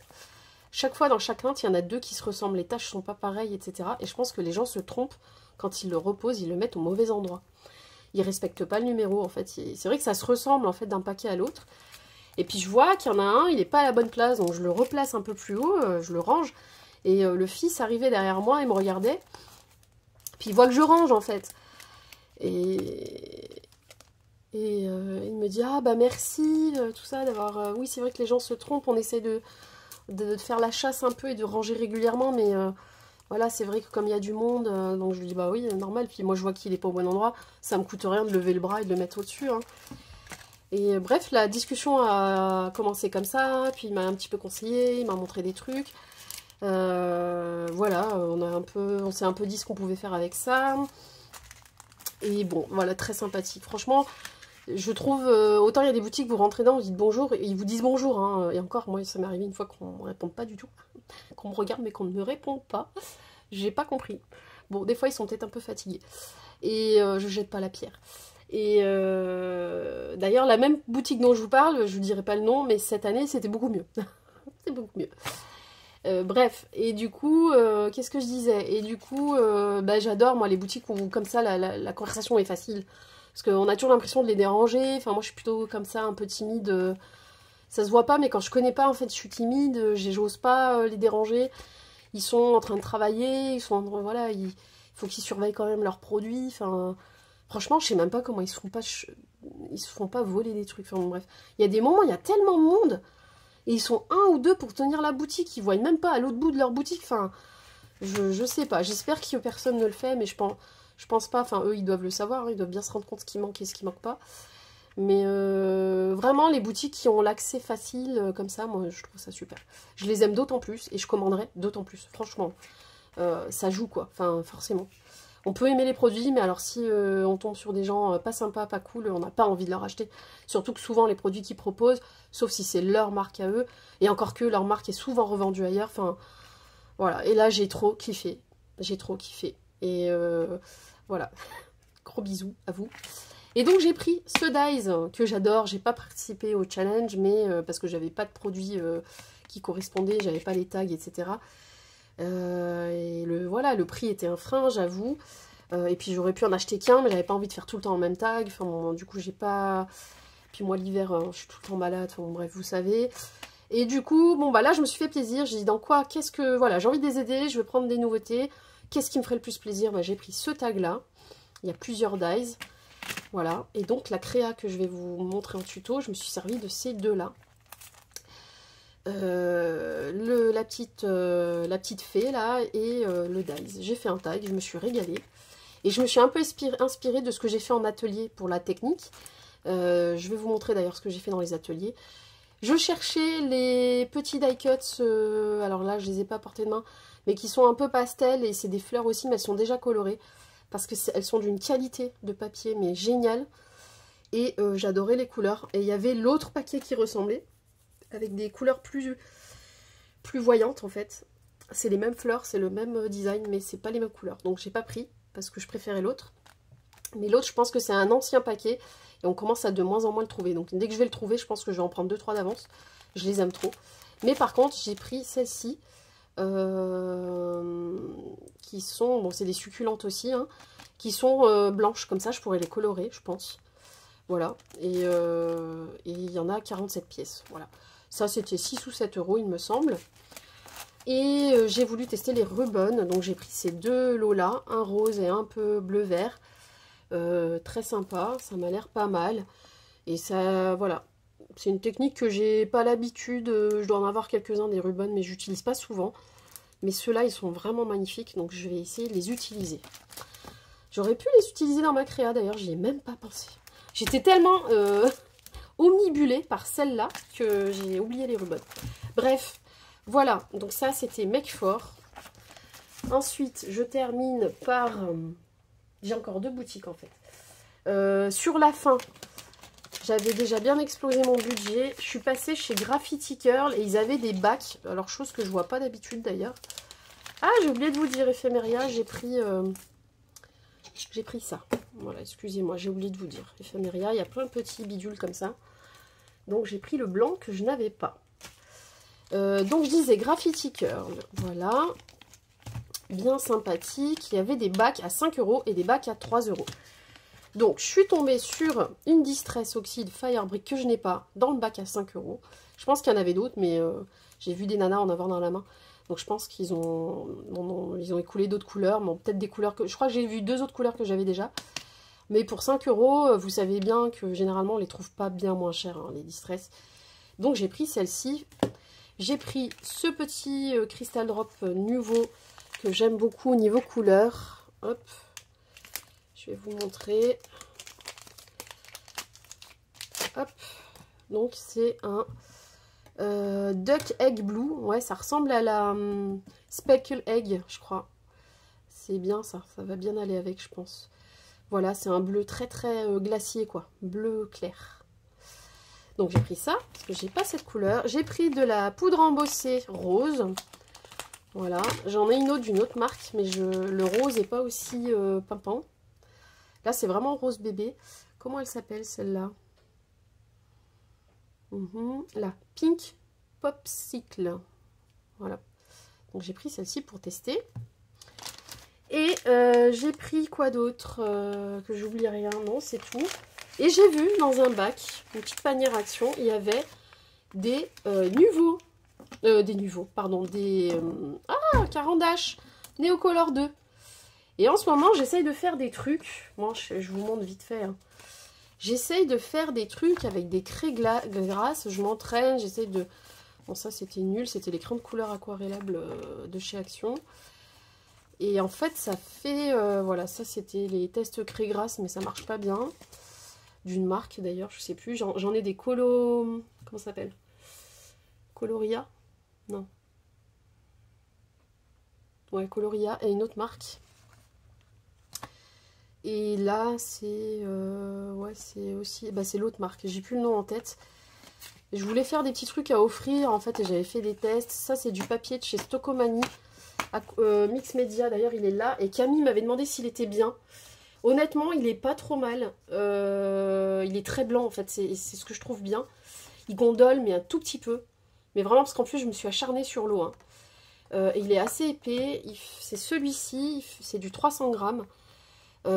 chaque fois dans chaque teinte, il y en a 2 qui se ressemblent. Les taches sont pas pareilles, etc. Et je pense que les gens se trompent quand ils le reposent. Ils le mettent au mauvais endroit. Ils respectent pas le numéro, en fait. C'est vrai que ça se ressemble, en fait, d'un paquet à l'autre. Et puis je vois qu'il y en a un, il n'est pas à la bonne place, donc je le replace un peu plus haut, je le range. Et le fils arrivait derrière moi, il me regardait. Puis il voit que je range en fait. Et il me dit, ah bah merci, tout ça, d'avoir... oui, c'est vrai que les gens se trompent, on essaie de faire la chasse un peu et de ranger régulièrement, mais voilà, c'est vrai que comme il y a du monde, donc je lui dis, bah oui, normal. Puis moi je vois qu'il n'est pas au bon endroit, ça me coûte rien de lever le bras et de le mettre au-dessus, hein. Et bref, la discussion a commencé comme ça, puis il m'a un petit peu conseillé, il m'a montré des trucs. Voilà, on s'est un peu dit ce qu'on pouvait faire avec ça. Et bon, voilà, très sympathique. Franchement, je trouve, autant il y a des boutiques, vous rentrez dedans, vous dites bonjour, et ils vous disent bonjour, hein. Et encore, moi, ça m'est arrivé une fois qu'on ne me réponde pas du tout. Qu'on me regarde, mais qu'on ne me répond pas. J'ai pas compris. Bon, des fois, ils sont peut-être un peu fatigués. Et je jette pas la pierre. Et d'ailleurs, la même boutique dont je vous parle, je vous dirai pas le nom, mais cette année, c'était beaucoup mieux. C'est beaucoup mieux. Bref, et du coup, qu'est-ce que je disais? Et du coup, bah, j'adore, moi, les boutiques où, comme ça, la conversation est facile. Parce qu'on a toujours l'impression de les déranger. Enfin, moi, je suis plutôt comme ça, un peu timide. Ça se voit pas, mais quand je connais pas, en fait, je suis timide. J'ose pas les déranger. Ils sont en train de travailler. Voilà, il faut qu'ils surveillent quand même leurs produits. Enfin... Franchement, je sais même pas comment ils se font pas voler des trucs. Enfin bon, bref, il y a des moments, il y a tellement de monde et ils sont 1 ou 2 pour tenir la boutique. Ils voient même pas à l'autre bout de leur boutique. Enfin, je sais pas. J'espère que personne ne le fait, mais je pense pas. Enfin, eux, ils doivent le savoir. Hein, ils doivent bien se rendre compte ce qui manque et ce qui manque pas. Mais vraiment, les boutiques qui ont l'accès facile comme ça, moi, je trouve ça super. Je les aime d'autant plus et je commanderai d'autant plus. Franchement, ça joue quoi. Enfin, forcément. On peut aimer les produits, mais alors si on tombe sur des gens pas sympas, pas cool, on n'a pas envie de leur acheter. Surtout que souvent, les produits qu'ils proposent, sauf si c'est leur marque à eux, et encore que leur marque est souvent revendue ailleurs, enfin, voilà. Et là, j'ai trop kiffé. J'ai trop kiffé. Et voilà. Gros bisous à vous. Et donc, j'ai pris ce dies que j'adore. J'ai pas participé au challenge, mais parce que j'avais pas de produits qui correspondaient, j'avais pas les tags, etc. Et voilà, le prix était un frein, j'avoue. Et puis j'aurais pu en acheter qu'un, mais j'avais pas envie de faire tout le temps en même tag. Enfin, bon, du coup, j'ai pas... Puis moi, l'hiver, je suis tout le temps malade. Enfin, bon, bref, vous savez. Et du coup, bon, bah là, je me suis fait plaisir. J'ai dit, dans quoi? Qu'est-ce que... Voilà, j'ai envie de les aider, je veux prendre des nouveautés. Qu'est-ce qui me ferait le plus plaisir? Bah, j'ai pris ce tag-là. Il y a plusieurs dies. Voilà. Et donc, la créa que je vais vous montrer en tuto, je me suis servi de ces deux-là. La petite fée là et le dies. J'ai fait un tag, je me suis régalée et je me suis un peu inspirée de ce que j'ai fait en atelier pour la technique. Je vais vous montrer d'ailleurs ce que j'ai fait dans les ateliers Je cherchais les petits die cuts, alors là je les ai pas à portée de main, mais qui sont un peu pastel et c'est des fleurs aussi, mais elles sont déjà colorées. Parce qu'elles sont d'une qualité de papier, mais géniale. Et j'adorais les couleurs. Et il y avait l'autre paquet qui ressemblait, avec des couleurs plus voyantes en fait. C'est les mêmes fleurs, c'est le même design, mais c'est pas les mêmes couleurs. Donc j'ai pas pris, parce que je préférais l'autre. Mais l'autre, je pense que c'est un ancien paquet. Et on commence à de moins en moins le trouver. Donc dès que je vais le trouver, je pense que je vais en prendre 2-3 d'avance. Je les aime trop. Mais par contre, j'ai pris celle-ci. Qui sont, bon c'est des succulentes aussi, hein, qui sont blanches. Comme ça, je pourrais les colorer, je pense. Voilà. Et il y en a 47 pièces. Voilà. Ça, c'était 6 ou 7 euros, il me semble. Et j'ai voulu tester les Rubon. Donc j'ai pris ces deux lots-là. Un rose et un peu bleu-vert. Très sympa, ça m'a l'air pas mal. Et ça, voilà, c'est une technique que j'ai pas l'habitude, je dois en avoir quelques-uns des Rubon, mais j'utilise pas souvent. Mais ceux-là, ils sont vraiment magnifiques, donc je vais essayer de les utiliser. J'aurais pu les utiliser dans ma créa, d'ailleurs, j'y ai même pas pensé. J'étais tellement omnibulée par celle-là que j'ai oublié les Rubon. Bref, voilà, donc ça, c'était Make For. Ensuite, je termine par... j'ai encore 2 boutiques en fait. Sur la fin, j'avais déjà bien explosé mon budget. Je suis passée chez Graffiti Curl et ils avaient des bacs. Alors chose que je vois pas d'habitude d'ailleurs. Ah, j'ai oublié de vous dire, Ephemeria, j'ai pris ça. Voilà, excusez-moi, j'ai oublié de vous dire. Ephemeria, il y a plein de petits bidules comme ça. Donc j'ai pris le blanc que je n'avais pas. Donc je disais Graffiti Curl. Voilà. Bien sympathique. Il y avait des bacs à 5 € et des bacs à 3 €. Donc, je suis tombée sur une Distress Oxide Fire Brick que je n'ai pas dans le bac à 5 €. Je pense qu'il y en avait d'autres, mais j'ai vu des nanas en avoir dans la main. Donc, je pense qu'ils ont écoulé d'autres couleurs. Bon, peut-être des couleurs que... Je crois que j'ai vu 2 autres couleurs que j'avais déjà. Mais pour 5 €, vous savez bien que généralement, on les trouve pas bien moins chers, hein, les Distress. Donc, j'ai pris celle-ci. J'ai pris ce petit Crystal Drop nouveau que j'aime beaucoup au niveau couleur. Hop, je vais vous montrer. Hop, donc c'est un Duck Egg Blue. Ouais, ça ressemble à la Speckle Egg, je crois. C'est bien ça, ça va bien aller avec, je pense. Voilà, c'est un bleu très très glacier, quoi. Bleu clair. Donc j'ai pris ça, parce que j'ai pas cette couleur. J'ai pris de la poudre embossée rose. Voilà, j'en ai une autre d'une autre marque, mais le rose n'est pas aussi pimpant. Là, c'est vraiment rose bébé. Comment elle s'appelle, celle-là? La Pink Popsicle. Voilà. Donc, j'ai pris celle-ci pour tester. Et j'ai pris quoi d'autre que j'oublie rien. Non, c'est tout. Et j'ai vu dans un bac, une petite panière action, il y avait des nouveaux. Carandache Neocolor 2. Et en ce moment, j'essaye de faire des trucs. Moi, je vous montre vite fait. Hein. J'essaye de faire des trucs avec des craies grasses. Je m'entraîne, j'essaye de... Bon, ça, c'était nul. C'était les crayons de couleur aquarellables de chez Action. Et en fait, ça fait... voilà, ça, c'était les tests craie grasse, mais ça marche pas bien. D'une marque, d'ailleurs, je sais plus. J'en ai des colos... Comment ça s'appelle? Coloria? Non. Ouais, Coloria et une autre marque. Et là, c'est... ouais, c'est aussi... Bah, c'est l'autre marque. J'ai plus le nom en tête. Je voulais faire des petits trucs à offrir, en fait, et j'avais fait des tests. Ça, c'est du papier de chez Stockomanie. Mix Media, d'ailleurs, il est là. Et Camille m'avait demandé s'il était bien. Honnêtement, il est pas trop mal. Il est très blanc, en fait. C'est ce que je trouve bien. Il gondole, mais un tout petit peu. Mais vraiment, parce qu'en plus, je me suis acharnée sur l'eau. Hein. Il est assez épais. C'est celui-ci. C'est du 300 grammes.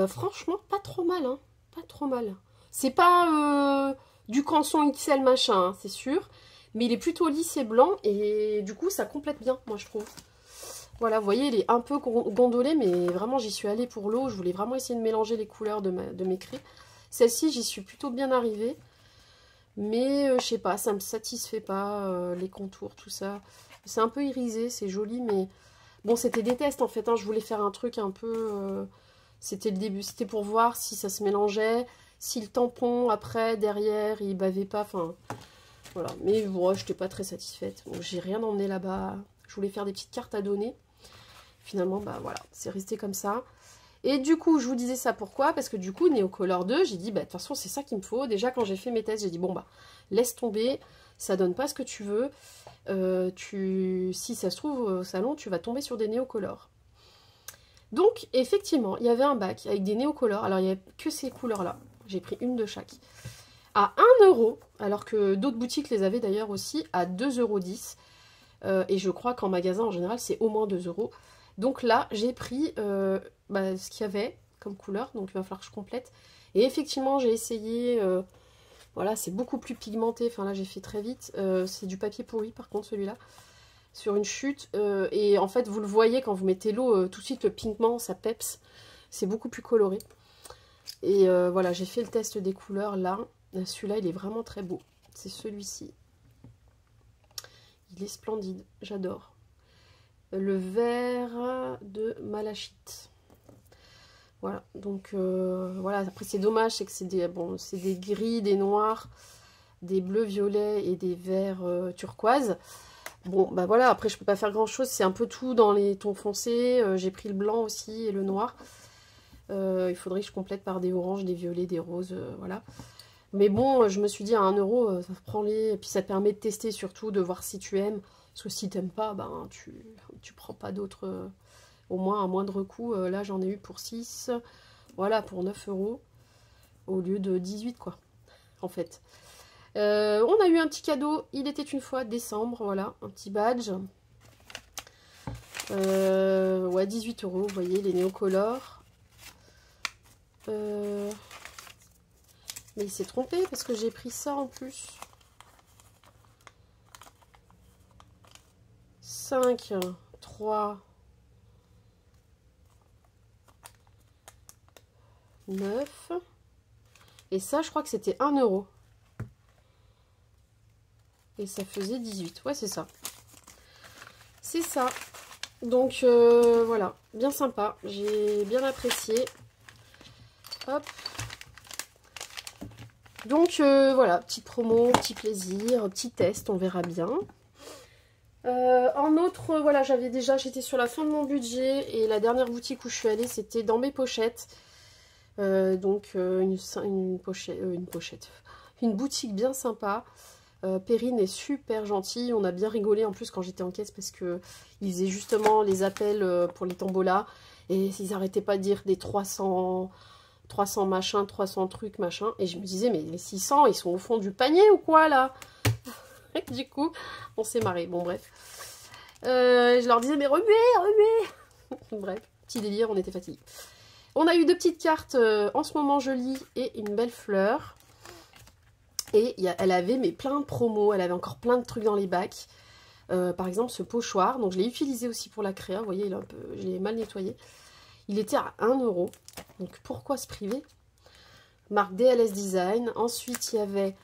Franchement, pas trop mal. Hein. Pas trop mal. C'est pas du canson XL machin, hein, c'est sûr. Mais il est plutôt lisse et blanc. Et du coup, ça complète bien, moi, je trouve. Voilà, vous voyez, il est un peu gondolé. Mais vraiment, j'y suis allée pour l'eau. Je voulais vraiment essayer de mélanger les couleurs de mes craies. Celle-ci, j'y suis plutôt bien arrivée. Mais je sais pas, ça me satisfait pas, les contours, tout ça. C'est un peu irisé, c'est joli, mais... Bon, c'était des tests, en fait, hein. Je voulais faire un truc un peu... C'était le début, c'était pour voir si ça se mélangeait, si le tampon, après, derrière, il bavait pas, enfin... Voilà, mais bon, je n'étais pas très satisfaite. Bon, j'ai rien emmené là-bas. Je voulais faire des petites cartes à donner. Finalement, bah voilà, c'est resté comme ça. Et du coup, je vous disais ça pourquoi? Parce que du coup, Neocolor 2, j'ai dit, bah de toute façon, c'est ça qu'il me faut. Déjà, quand j'ai fait mes tests, j'ai dit, bon, bah, laisse tomber, ça donne pas ce que tu veux. Si ça se trouve au salon, tu vas tomber sur des Neocolor. Donc, effectivement, il y avait un bac avec des Neocolor. Alors, il n'y avait que ces couleurs-là. J'ai pris une de chaque. À 1 €, alors que d'autres boutiques les avaient d'ailleurs aussi à 2,10 €. Et je crois qu'en magasin, en général, c'est au moins 2 €. Donc là, j'ai pris ce qu'il y avait comme couleur. Donc, il va falloir que je complète. Et effectivement, j'ai essayé... voilà, c'est beaucoup plus pigmenté. Enfin, là, j'ai fait très vite. C'est du papier pourri, par contre, celui-là. Sur une chute. Et en fait, vous le voyez, quand vous mettez l'eau, tout de suite, le pigment, ça peps. C'est beaucoup plus coloré. Et voilà, j'ai fait le test des couleurs, là. Celui-là, il est vraiment très beau. C'est celui-ci. Il est splendide. J'adore. Le vert de malachite. Voilà. Donc, voilà. Après, c'est dommage, c'est que c'est des gris, des noirs, des bleus, violets et des verts turquoise. Bon, bah voilà. Après, je peux pas faire grand-chose. C'est un peu tout dans les tons foncés. J'ai pris le blanc aussi et le noir. Il faudrait que je complète par des oranges, des violets, des roses. Voilà. Mais bon, je me suis dit à 1 €, prends-les. Et puis ça te permet de tester surtout, de voir si tu aimes. Parce que si tu n'aimes pas, ben, tu prends pas d'autres. Au moins à moindre coût. Là, j'en ai eu pour 6. Voilà, pour 9 €. Au lieu de 18, quoi. En fait. On a eu un petit cadeau. Il était une fois décembre. Voilà, un petit badge. Ouais, 18 €. Vous voyez, les Neocolor. Mais il s'est trompé parce que j'ai pris ça en plus. 5, 3, 9. Et ça, je crois que c'était 1 €. Et ça faisait 18. Ouais, c'est ça. C'est ça. Donc, voilà. Bien sympa. J'ai bien apprécié. Hop. Donc voilà, petite promo, petit plaisir, petit test, on verra bien. En autre, voilà, j'étais sur la fin de mon budget et la dernière boutique où je suis allée, c'était dans mes pochettes. Donc une boutique bien sympa. Perrine est super gentille, on a bien rigolé en plus quand j'étais en caisse parce que ils faisaient justement les appels pour les tombolas et ils n'arrêtaient pas de dire des 300 machin, 300 trucs machin. Et je me disais, mais les 600, ils sont au fond du panier ou quoi là? Du coup, on s'est marré. Bon, bref. Je leur disais, mais remuez. Bref, petit délire, on était fatigués. On a eu 2 petites cartes en ce moment jolies et une belle fleur. Et elle avait plein de promos, elle avait encore plein de trucs dans les bacs. Par exemple, ce pochoir. Donc, je l'ai utilisé aussi pour la créa. Vous voyez, je l'ai mal nettoyé. Il était à 1 €. Donc, pourquoi se priver? Marque DLS Design. Ensuite, il y avait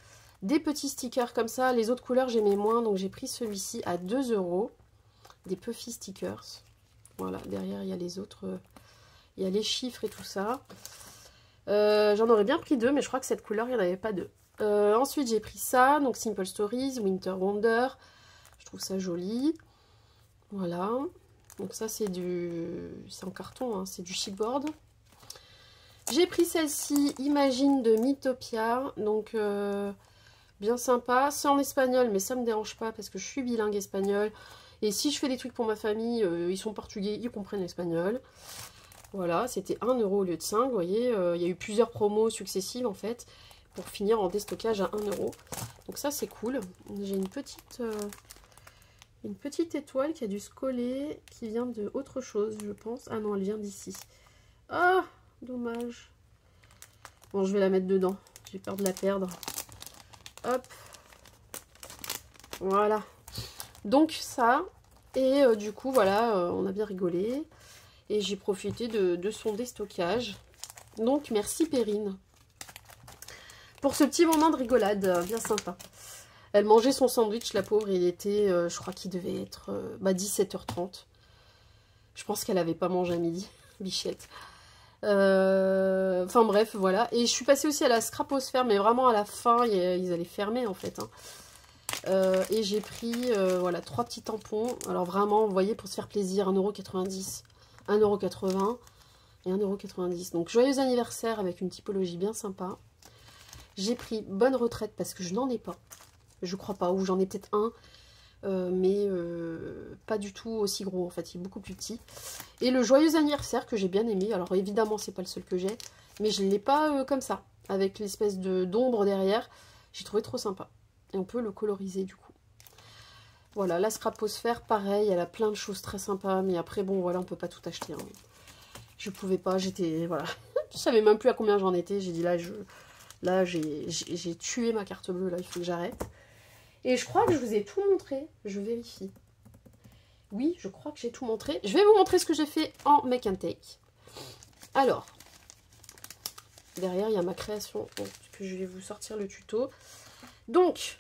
des petits stickers comme ça. Les autres couleurs, j'aimais moins. Donc, j'ai pris celui-ci à 2 €. Des Puffy stickers. Voilà, derrière, il y a les autres. Il y a les chiffres et tout ça. J'en aurais bien pris 2, mais je crois que cette couleur, il n'y en avait pas 2. Ensuite, j'ai pris ça. Donc, Simple Stories, Winter Wonder. Je trouve ça joli. Voilà. Donc ça c'est en carton, hein, c'est du chipboard. J'ai pris celle-ci, Imagine de Mythopia, donc bien sympa. C'est en espagnol, mais ça me dérange pas parce que je suis bilingue espagnol. Et si je fais des trucs pour ma famille, ils sont portugais, ils comprennent l'espagnol. Voilà, c'était 1 € au lieu de 5, vous voyez. Il y a eu plusieurs promos successives en fait, pour finir en déstockage à 1 €. Donc ça c'est cool. J'ai une petite étoile qui a dû se coller, qui vient de autre chose, je pense. Ah non, elle vient d'ici. Ah, dommage. Bon, je vais la mettre dedans. J'ai peur de la perdre. Hop. Voilà. Donc ça. Et du coup, voilà, on a bien rigolé. Et j'ai profité de son déstockage. Donc, merci Perrine. Pour ce petit moment de rigolade, bien sympa. Elle mangeait son sandwich, la pauvre, il était, je crois qu'il devait être 17h30. Je pense qu'elle n'avait pas mangé à midi, bichette. Enfin bref, voilà. Et je suis passée aussi à la Scraposphère, mais vraiment à la fin, ils allaient fermer en fait. Hein. Et j'ai pris, voilà, 3 petits tampons. Alors vraiment, vous voyez, pour se faire plaisir, 1,90 €, 1,80 € et 1,90 €. Donc, joyeux anniversaire avec une typologie bien sympa. J'ai pris bonne retraite parce que je n'en ai pas. Je crois pas, ou j'en ai peut-être un. Mais pas du tout aussi gros, en fait, il est beaucoup plus petit. Et le joyeux anniversaire que j'ai bien aimé. Alors évidemment, c'est pas le seul que j'ai, mais je ne l'ai pas comme ça, avec l'espèce d'ombre derrière. J'ai trouvé trop sympa. Et on peut le coloriser du coup. Voilà, la Scraposphère, pareil, elle a plein de choses très sympas, mais après, bon, voilà, on peut pas tout acheter. Hein. Je pouvais pas, j'étais, voilà. Je savais même plus à combien j'en étais. J'ai dit, là, j'ai tué ma carte bleue, là, il faut que j'arrête. Et je crois que je vous ai tout montré. Je vérifie. Oui, je crois que j'ai tout montré. Je vais vous montrer ce que j'ai fait en Make and Take. Alors, derrière, il y a ma création. Donc, que je vais vous sortir le tuto. Donc,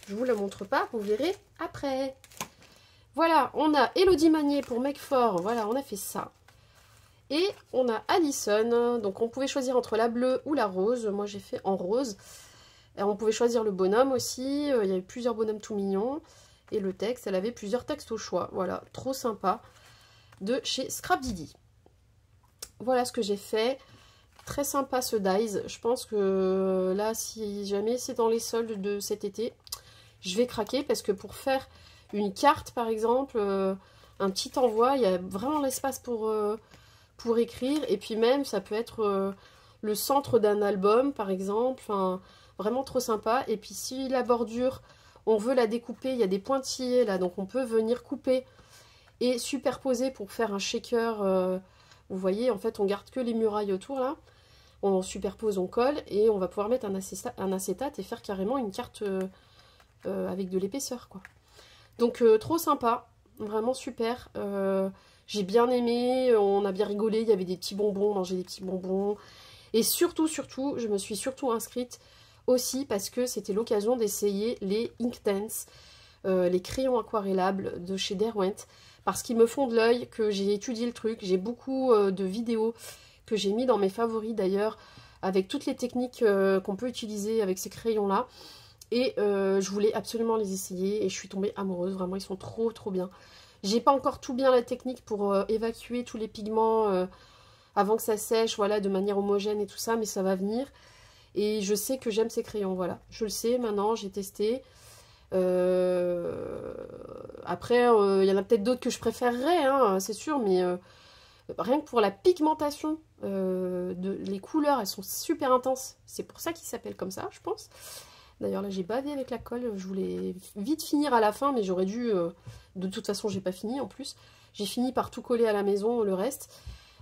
je vous la montre pas. Vous verrez après. Voilà, on a Elodie Magnier pour Make For. Voilà, on a fait ça. Et on a Alison. Donc, on pouvait choisir entre la bleue ou la rose. Moi, j'ai fait en rose. On pouvait choisir le bonhomme aussi, il y avait plusieurs bonhommes tout mignons. Et le texte, elle avait plusieurs textes au choix. Voilà, trop sympa. De chez Scrap Didi. Voilà ce que j'ai fait. Très sympa ce dies. Je pense que là, si jamais c'est dans les soldes de cet été, je vais craquer. Parce que pour faire une carte, par exemple, un petit envoi, il y a vraiment l'espace pour écrire. Et puis même, ça peut être le centre d'un album, par exemple. Enfin, vraiment trop sympa. Et puis si la bordure, on veut la découper, il y a des pointillés là, donc on peut venir couper et superposer pour faire un shaker. Vous voyez, en fait, on garde que les murailles autour là. On superpose, on colle et on va pouvoir mettre un acétate et faire carrément une carte avec de l'épaisseur, quoi. Donc trop sympa, vraiment super. J'ai bien aimé, on a bien rigolé, il y avait des petits bonbons, on mangeait des petits bonbons. Et surtout, je me suis surtout inscrite aussi parce que c'était l'occasion d'essayer les Inktense, les crayons aquarellables de chez Derwent, parce qu'ils me font de l'œil, que j'ai étudié le truc. J'ai beaucoup de vidéos que j'ai mis dans mes favoris d'ailleurs, avec toutes les techniques qu'on peut utiliser avec ces crayons-là. Et je voulais absolument les essayer et je suis tombée amoureuse. Vraiment, ils sont trop bien. J'ai pas encore tout bien la technique pour évacuer tous les pigments avant que ça sèche, voilà, de manière homogène et tout ça, mais ça va venir. Et je sais que j'aime ces crayons, voilà. Je le sais maintenant, j'ai testé. Après, il y en a peut-être d'autres que je préférerais, hein, c'est sûr, mais rien que pour la pigmentation, les couleurs, elles sont super intenses. C'est pour ça qu'ils s'appellent comme ça, je pense. D'ailleurs, là, j'ai bavé avec la colle. Je voulais vite finir à la fin, mais j'aurais dû... de toute façon, j'ai pas fini en plus. J'ai fini par tout coller à la maison, le reste.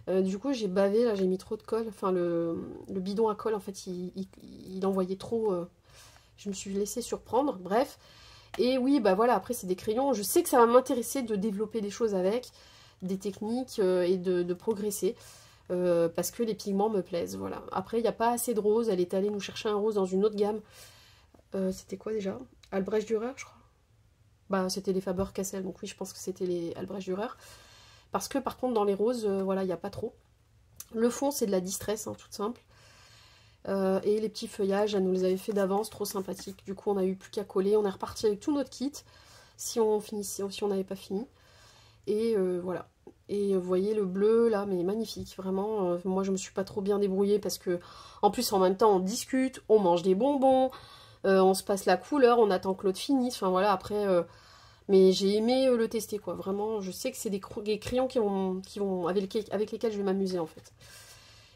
Du coup, j'ai bavé, là, j'ai mis trop de colle. Enfin, le bidon à colle, en fait, il envoyait trop. Je me suis laissée surprendre, bref. Et oui, bah voilà, après, c'est des crayons. Je sais que ça va m'intéresser de développer des choses avec, des techniques et de progresser. Parce que les pigments me plaisent, voilà. Après, il n'y a pas assez de rose. Elle est allée nous chercher un rose dans une autre gamme. C'était quoi déjà? Albrecht Dürer, je crois. Bah, c'était les Faber-Castell, donc oui, je pense que c'était les Albrecht Dürer. Parce que par contre dans les roses, voilà, il n'y a pas trop. Le fond c'est de la distress, hein, toute simple. Et les petits feuillages, elle nous les avait fait d'avance, trop sympathique. Du coup on a eu plus qu'à coller, on est reparti avec tout notre kit, si on n'avait pas fini. Et voilà. Et vous voyez le bleu là, mais magnifique, vraiment. Moi je me suis pas trop bien débrouillée parce que en plus en même temps on discute, on mange des bonbons, on se passe la couleur, on attend que l'autre finisse. Enfin voilà, après... mais j'ai aimé le tester, quoi. Vraiment, je sais que c'est des crayons avec lesquels je vais m'amuser, en fait.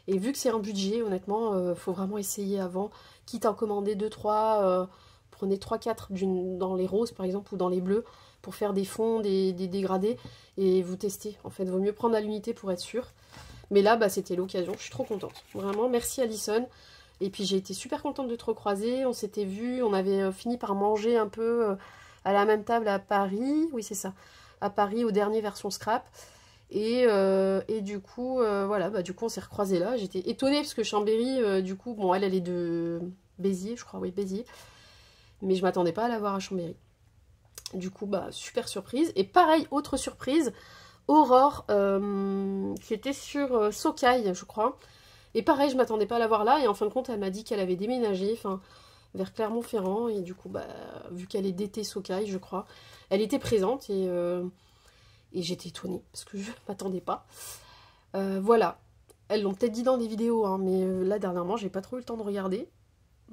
Et vu que c'est un budget, honnêtement, faut vraiment essayer avant. Quitte à en commander 2-3, prenez 3-4 dans les roses, par exemple, ou dans les bleus, pour faire des fonds, des dégradés, et vous testez. En fait, vaut mieux prendre à l'unité pour être sûr. Mais là, bah, c'était l'occasion. Je suis trop contente. Vraiment, merci Alison. Et puis, j'ai été super contente de te recroiser. On s'était vus, on avait fini par manger un peu... à la même table à Paris, oui c'est ça, à Paris au dernier version scrap. Et du coup, voilà, bah, du coup on s'est recroisés là. J'étais étonnée parce que Chambéry, du coup, bon elle est de Béziers, je crois, oui Béziers. Mais je m'attendais pas à la voir à Chambéry. Du coup, bah super surprise. Et pareil, autre surprise, Aurore, qui était sur Socaille, je crois. Et pareil, je m'attendais pas à la voir là. Et en fin de compte, elle m'a dit qu'elle avait déménagé, enfin... vers Clermont-Ferrand. Et du coup, bah, vu qu'elle est d'été Socaille, je crois, elle était présente et j'étais étonnée parce que je ne m'attendais pas. Voilà, elles l'ont peut-être dit dans des vidéos, hein, mais là dernièrement, j'ai pas trop eu le temps de regarder.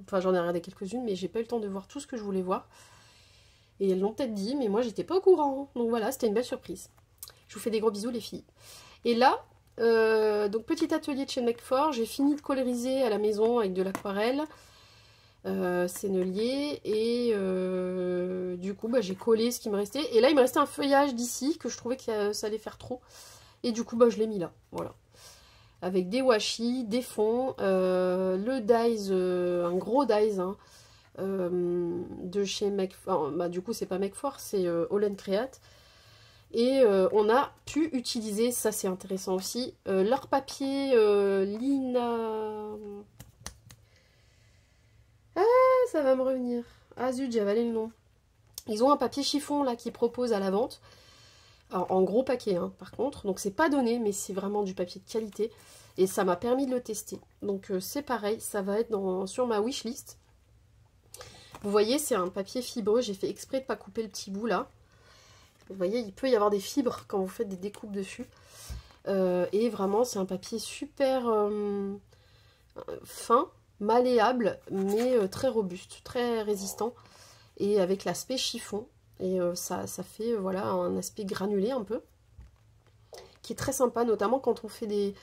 Enfin, j'en ai regardé quelques-unes, mais j'ai pas eu le temps de voir tout ce que je voulais voir. Et elles l'ont peut-être dit, mais moi, j'étais pas au courant. Donc voilà, c'était une belle surprise. Je vous fais des gros bisous, les filles. Et là, donc petit atelier de chez McFort, j'ai fini de coloriser à la maison avec de l'aquarelle. Sennelier et du coup bah, j'ai collé ce qui me restait et là il me restait un feuillage d'ici que je trouvais que ça allait faire trop et du coup bah, je l'ai mis là, voilà, avec des washi, des fonds, le dies, un gros dies hein, de chez McFort, bah, du coup c'est pas McFort, c'est Holland Create et on a pu utiliser, ça c'est intéressant aussi, leur papier Lina... Ça va me revenir. Ah zut, j'ai avalé le nom. Ils ont un papier chiffon là qui propose à la vente. Alors, en gros paquet hein, par contre. Donc c'est pas donné mais c'est vraiment du papier de qualité. Et ça m'a permis de le tester. Donc c'est pareil, ça va être sur ma wishlist. Vous voyez, c'est un papier fibreux. J'ai fait exprès de ne pas couper le petit bout là. Vous voyez, il peut y avoir des fibres quand vous faites des découpes dessus. Et vraiment, c'est un papier super fin. Malléable mais très robuste, très résistant et avec l'aspect chiffon et ça fait voilà un aspect granulé un peu qui est très sympa, notamment quand on fait des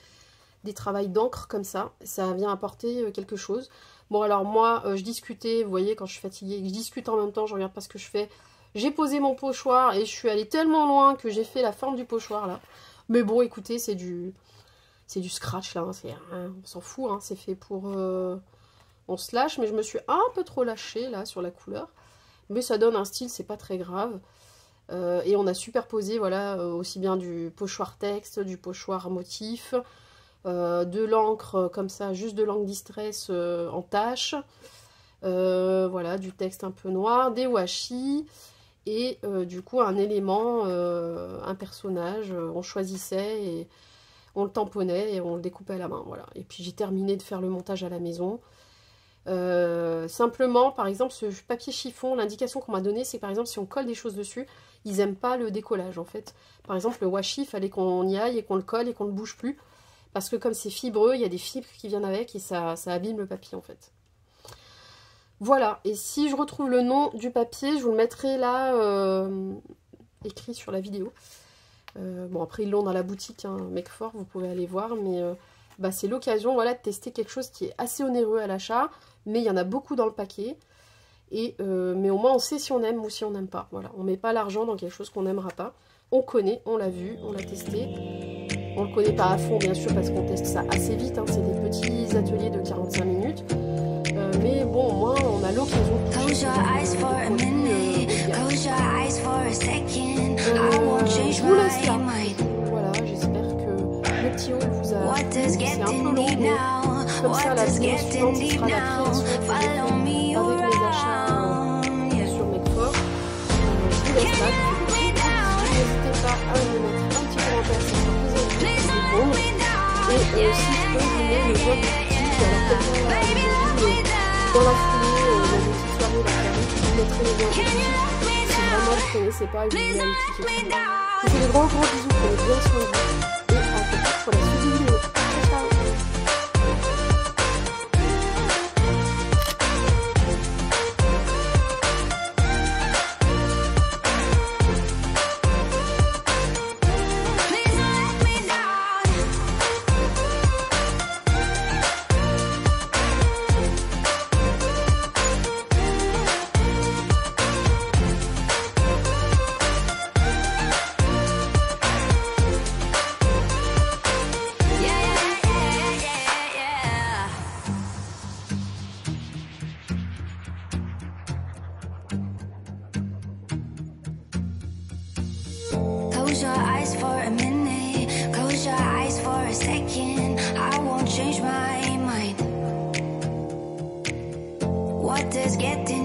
travails d'encre comme ça vient apporter quelque chose. Bon alors moi je discutais, vous voyez quand je suis fatiguée, je discute en même temps, je regarde pas ce que je fais, j'ai posé mon pochoir et je suis allée tellement loin que j'ai fait la forme du pochoir là, mais bon écoutez c'est du scratch là, hein, on s'en fout, hein, c'est fait pour... on se lâche, mais je me suis un peu trop lâchée là sur la couleur. Mais ça donne un style, c'est pas très grave. Et on a superposé, voilà, aussi bien du pochoir texte, du pochoir motif, de l'encre comme ça, juste de l'encre distress en tache. Voilà, du texte un peu noir, des washi. Et du coup, un élément, un personnage, on choisissait et on le tamponnait et on le découpait à la main. Voilà. Et puis j'ai terminé de faire le montage à la maison. Simplement, par exemple, ce papier chiffon, l'indication qu'on m'a donnée, c'est par exemple si on colle des choses dessus, ils aiment pas le décollage en fait. Par exemple, le washi, il fallait qu'on y aille et qu'on le colle et qu'on ne bouge plus. Parce que comme c'est fibreux, il y a des fibres qui viennent avec et ça abîme le papier en fait. Voilà, et si je retrouve le nom du papier, je vous le mettrai là, écrit sur la vidéo. Bon, après, ils l'ont dans la boutique, hein, McFort, vous pouvez aller voir, mais bah, c'est l'occasion voilà, de tester quelque chose qui est assez onéreux à l'achat, mais il y en a beaucoup dans le paquet. Et, mais au moins, on sait si on aime ou si on n'aime pas. Voilà, on ne met pas l'argent dans quelque chose qu'on n'aimera pas. On connaît, on l'a vu, on l'a testé. On ne le connaît pas à fond, bien sûr, parce qu'on teste ça assez vite. Hein, c'est des petits ateliers de 45 minutes. Mais bon, au moins, on a l'occasion de toucher je vous laisse là. Voilà, j'espère que le petit haul vous a plu. C'est un peu long, mais comme ça, la vidéo suivante, ce sera la création avec mes achats sur McFort. Je vous laisse là. N'hésitez pas à me mettre un petit commentaire si ça vous a plu. Et si je peux vous donner le lien de boutique, alors quelqu'un l'a vu dans la foulée, dans une petite soirée, la soirée, je vous mettrai le lien de boutique. Si vraiment vous ne connaissez pas, et que vous voulez aller cliquer. Je vous fais de gros bisous, prenez bien soin de vous. Et à très vite pour la suite du vidéo. Ciao, ciao. Close your eyes for a minute, close your eyes for a second. I won't change my mind. What does getting